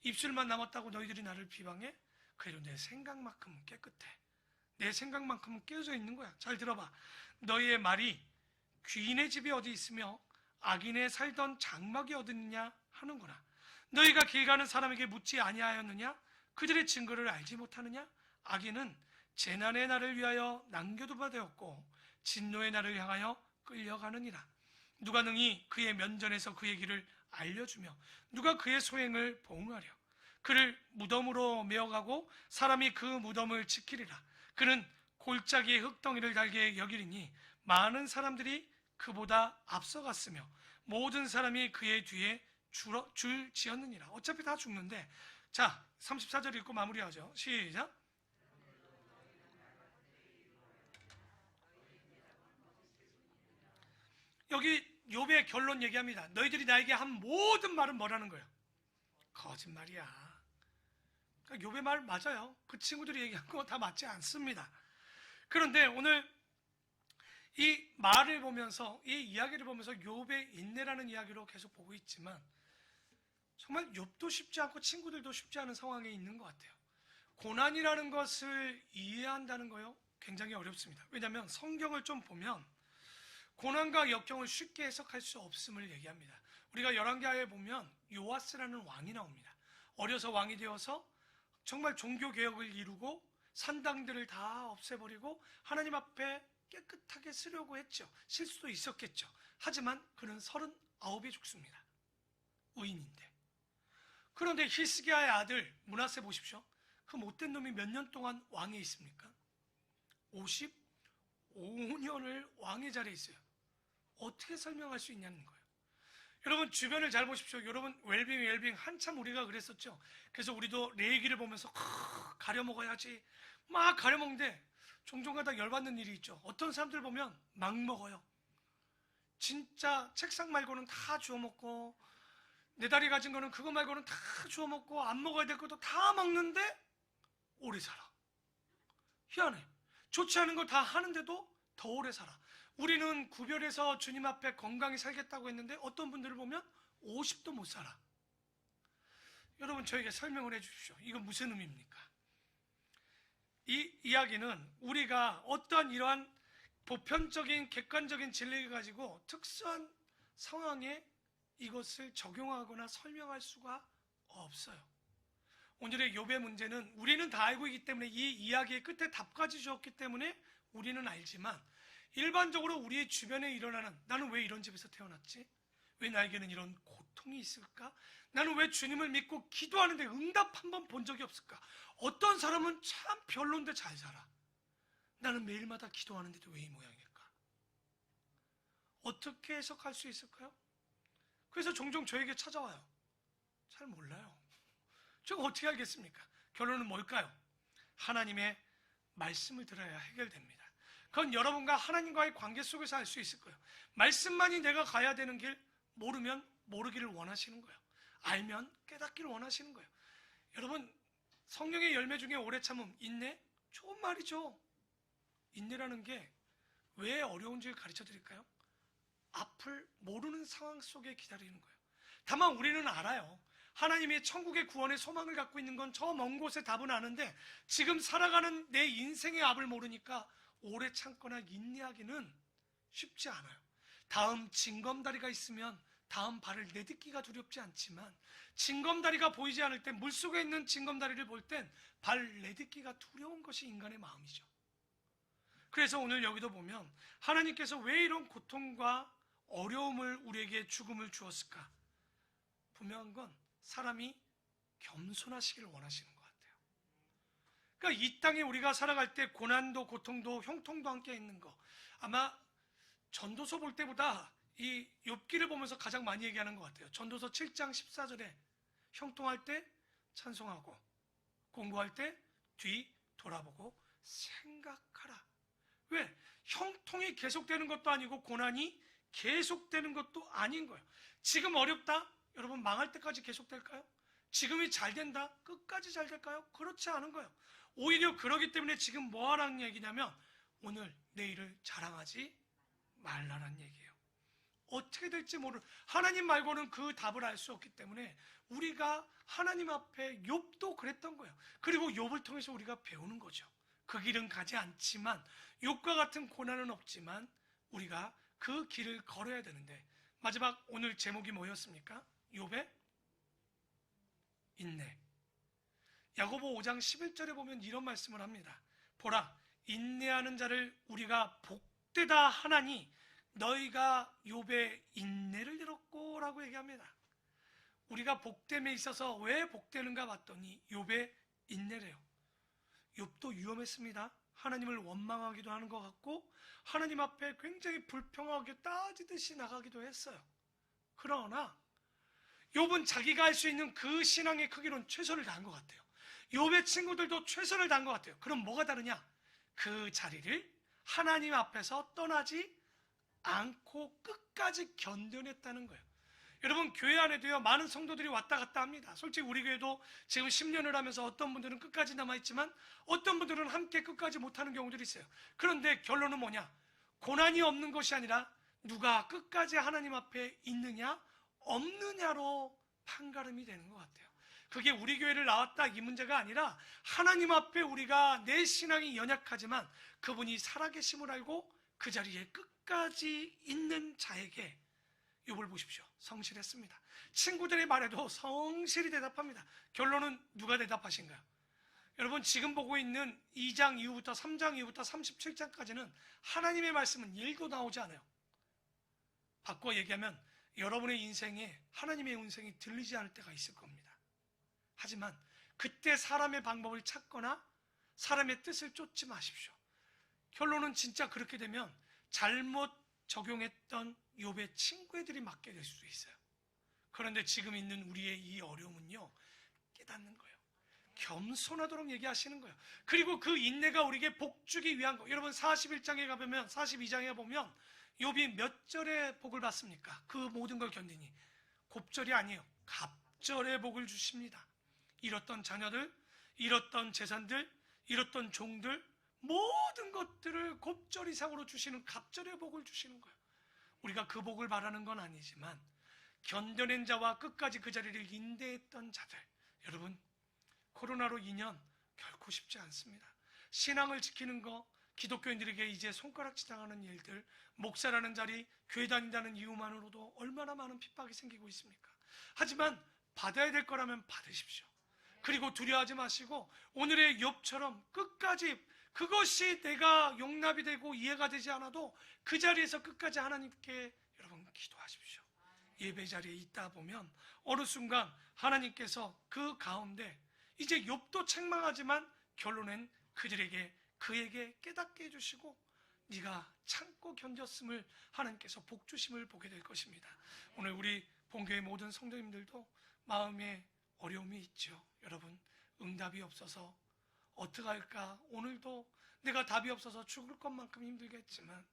입술만 남았다고 너희들이 나를 비방해? 그래도 내 생각만큼은 깨끗해. 내 생각만큼은 깨어져 있는 거야. 잘 들어봐. 너희의 말이 귀인의 집이 어디 있으며 악인의 살던 장막이 어디 있느냐 하는구나. 너희가 길 가는 사람에게 묻지 아니하였느냐? 그들의 증거를 알지 못하느냐? 악인은 재난의 날을 위하여 남겨두바 되었고 진노의 날을 향하여 끌려가느니라. 누가 능히 그의 면전에서 그의 길을 알려주며 누가 그의 소행을 보응하려. 그를 무덤으로 메어가고 사람이 그 무덤을 지키리라. 그는 골짜기에 흙덩이를 달게 여기리니 많은 사람들이 그보다 앞서갔으며 모든 사람이 그의 뒤에 줄 지었느니라. 어차피 다 죽는데. 자, 34절 읽고 마무리하죠. 시작. 여기 욥의 결론 얘기합니다. 너희들이 나에게 한 모든 말은 뭐라는 거예요? 거짓말이야. 그러니까 욥의 말 맞아요. 그 친구들이 얘기한 거 다 맞지 않습니다. 그런데 오늘 이 말을 보면서, 이 이야기를 보면서 욥의 인내라는 이야기로 계속 보고 있지만 정말 욥도 쉽지 않고 친구들도 쉽지 않은 상황에 있는 것 같아요. 고난이라는 것을 이해한다는 거요 굉장히 어렵습니다. 왜냐하면 성경을 좀 보면 고난과 역경을 쉽게 해석할 수 없음을 얘기합니다. 우리가 열왕기하에 보면 요아스라는 왕이 나옵니다. 어려서 왕이 되어서 정말 종교개혁을 이루고 산당들을 다 없애버리고 하나님 앞에 깨끗하게 쓰려고 했죠. 실수도 있었겠죠. 하지만 그는 39에 죽습니다. 의인인데. 그런데 히스기야의 아들 므낫세 보십시오. 그 못된 놈이 몇 년 동안 왕에 있습니까? 55년을 왕의 자리에 있어요. 어떻게 설명할 수 있냐는 거예요. 여러분 주변을 잘 보십시오. 여러분 웰빙 한참 우리가 그랬었죠. 그래서 우리도 레위기를 보면서 가려 먹어야지 막 가려 먹는데 종종 가다 열받는 일이 있죠. 어떤 사람들 보면 막 먹어요. 진짜 책상 말고는 다 주워 먹고 내 다리 가진 거는 그거 말고는 다 주워 먹고 안 먹어야 될 것도 다 먹는데 오래 살아. 희한해. 좋지 않은 거 다 하는데도 더 오래 살아. 우리는 구별해서 주님 앞에 건강히 살겠다고 했는데 어떤 분들을 보면 50도 못 살아. 여러분 저에게 설명을 해 주십시오. 이거 무슨 의미입니까? 이 이야기는 우리가 어떠한 이러한 보편적인 객관적인 진리를 가지고 특수한 상황에 이것을 적용하거나 설명할 수가 없어요. 오늘의 욥의 문제는 우리는 다 알고 있기 때문에, 이 이야기의 끝에 답까지 주었기 때문에 우리는 알지만, 일반적으로 우리의 주변에 일어나는, 나는 왜 이런 집에서 태어났지? 왜 나에게는 이런 고통이 있을까? 나는 왜 주님을 믿고 기도하는데 응답 한 번 본 적이 없을까? 어떤 사람은 참 별론데 잘 살아. 나는 매일마다 기도하는데도 왜 이 모양일까? 어떻게 해석할 수 있을까요? 그래서 종종 저에게 찾아와요. 잘 몰라요. 제가 어떻게 알겠습니까? 결론은 뭘까요? 하나님의 말씀을 들어야 해결됩니다. 그건 여러분과 하나님과의 관계 속에서 알 수 있을 거예요. 말씀만이 내가 가야 되는 길, 모르면 모르기를 원하시는 거예요. 알면 깨닫기를 원하시는 거예요. 여러분, 성령의 열매 중에 오래 참음, 인내? 좋은 말이죠. 인내라는 게 왜 어려운지를 가르쳐 드릴까요? 앞을 모르는 상황 속에 기다리는 거예요. 다만 우리는 알아요. 하나님의 천국의 구원의 소망을 갖고 있는 건 저 먼 곳의 답은 아는데, 지금 살아가는 내 인생의 앞을 모르니까 오래 참거나 인내하기는 쉽지 않아요. 다음 징검다리가 있으면 다음 발을 내딛기가 두렵지 않지만, 징검다리가 보이지 않을 때, 물속에 있는 징검다리를 볼 땐 발 내딛기가 두려운 것이 인간의 마음이죠. 그래서 오늘 여기도 보면 하나님께서 왜 이런 고통과 어려움을, 우리에게 죽음을 주었을까? 분명한 건 사람이 겸손하시기를 원하시는 것 같아요. 그러니까 이 땅에 우리가 살아갈 때 고난도, 고통도, 형통도 함께 있는 거, 아마 전도서 볼 때보다 이 욥기를 보면서 가장 많이 얘기하는 것 같아요. 전도서 7장 14절에 형통할 때 찬송하고, 공부할 때 뒤 돌아보고 생각하라. 왜? 형통이 계속되는 것도 아니고 고난이 계속되는 것도 아닌 거예요. 지금 어렵다? 여러분, 망할 때까지 계속될까요? 지금이 잘 된다? 끝까지 잘 될까요? 그렇지 않은 거예요. 오히려 그러기 때문에 지금 뭐 하라는 얘기냐면, 오늘 내일을 자랑하지 말라는 얘기예요. 어떻게 될지 하나님 말고는 그 답을 알 수 없기 때문에 우리가 하나님 앞에, 욥도 그랬던 거예요. 그리고 욥을 통해서 우리가 배우는 거죠. 그 길은 가지 않지만, 욥과 같은 고난은 없지만 우리가 그 길을 걸어야 되는데, 마지막 오늘 제목이 뭐였습니까? 욥의 인내. 야고보 5장 11절에 보면 이런 말씀을 합니다. 보라, 인내하는 자를 우리가 복되다 하나니 너희가 욥의 인내를 들었고 라고 얘기합니다. 우리가 복됨에 있어서 왜 복되는가 봤더니 욥의 인내래요. 욥도 위험했습니다. 하나님을 원망하기도 하는 것 같고, 하나님 앞에 굉장히 불평하게 따지듯이 나가기도 했어요. 그러나 욥은 자기가 할 수 있는 그 신앙의 크기로는 최선을 다한 것 같아요. 욥의 친구들도 최선을 다한 것 같아요. 그럼 뭐가 다르냐? 그 자리를 하나님 앞에서 떠나지 않고 끝까지 견뎌냈다는 거예요. 여러분, 교회 안에도요, 많은 성도들이 왔다 갔다 합니다. 솔직히 우리 교회도 지금 10년을 하면서 어떤 분들은 끝까지 남아있지만 어떤 분들은 함께 끝까지 못하는 경우들이 있어요. 그런데 결론은 뭐냐? 고난이 없는 것이 아니라 누가 끝까지 하나님 앞에 있느냐 없느냐로 판가름이 되는 것 같아요. 그게 우리 교회를 나왔다 이 문제가 아니라, 하나님 앞에 우리가, 내 신앙이 연약하지만 그분이 살아계심을 알고 그 자리에 끝까지 있는 자에게, 욥을 보십시오. 성실했습니다. 친구들의 말에도 성실히 대답합니다. 결론은 누가 대답하신가요? 여러분, 지금 보고 있는 2장 이후부터 3장 이후부터 37장까지는 하나님의 말씀은 1도 나오지 않아요. 바꿔 얘기하면 여러분의 인생에 하나님의 음성이 들리지 않을 때가 있을 겁니다. 하지만 그때 사람의 방법을 찾거나 사람의 뜻을 쫓지 마십시오. 결론은 진짜 그렇게 되면 잘못 적용했던 욥의 친구애들이 맡게 될 수도 있어요. 그런데 지금 있는 우리의 이 어려움은요, 깨닫는 거예요. 겸손하도록 얘기하시는 거예요. 그리고 그 인내가 우리에게 복주기 위한 거. 여러분, 41장에 가보면, 42장에 보면 욥이 몇 절의 복을 받습니까? 그 모든 걸 견디니 곱절이 아니에요. 갑절의 복을 주십니다. 잃었던 자녀들, 잃었던 재산들, 잃었던 종들, 모든 것들을 곱절 이상으로 주시는 갑절의 복을 주시는 거예요. 우리가 그 복을 바라는 건 아니지만 견뎌낸 자와 끝까지 그 자리를 인내했던 자들, 여러분, 코로나로 2년 결코 쉽지 않습니다. 신앙을 지키는 거, 기독교인들에게 이제 손가락질 당하는 일들, 목사라는 자리, 교회 다닌다는 이유만으로도 얼마나 많은 핍박이 생기고 있습니까? 하지만 받아야 될 거라면 받으십시오. 그리고 두려워하지 마시고 오늘의 욥처럼 끝까지, 그것이 내가 용납이 되고 이해가 되지 않아도 그 자리에서 끝까지 하나님께 여러분 기도하십시오. 예배 자리에 있다 보면 어느 순간 하나님께서 그 가운데 이제 욥도 책망하지만 결론엔 그에게 깨닫게 해주시고 네가 참고 견뎠음을 하나님께서 복 주심을 보게 될 것입니다. 오늘 우리 본교회 모든 성도님들도 마음에 어려움이 있죠. 여러분, 응답이 없어서 어떡할까? 오늘도 내가 답이 없어서 죽을 것만큼 힘들겠지만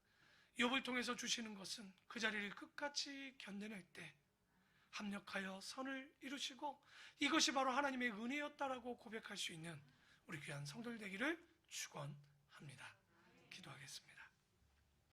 욥을 통해서 주시는 것은 그 자리를 끝까지 견뎌낼 때 합력하여 선을 이루시고 이것이 바로 하나님의 은혜였다라고 고백할 수 있는 우리 귀한 성도들 되기를 축원합니다. 기도하겠습니다.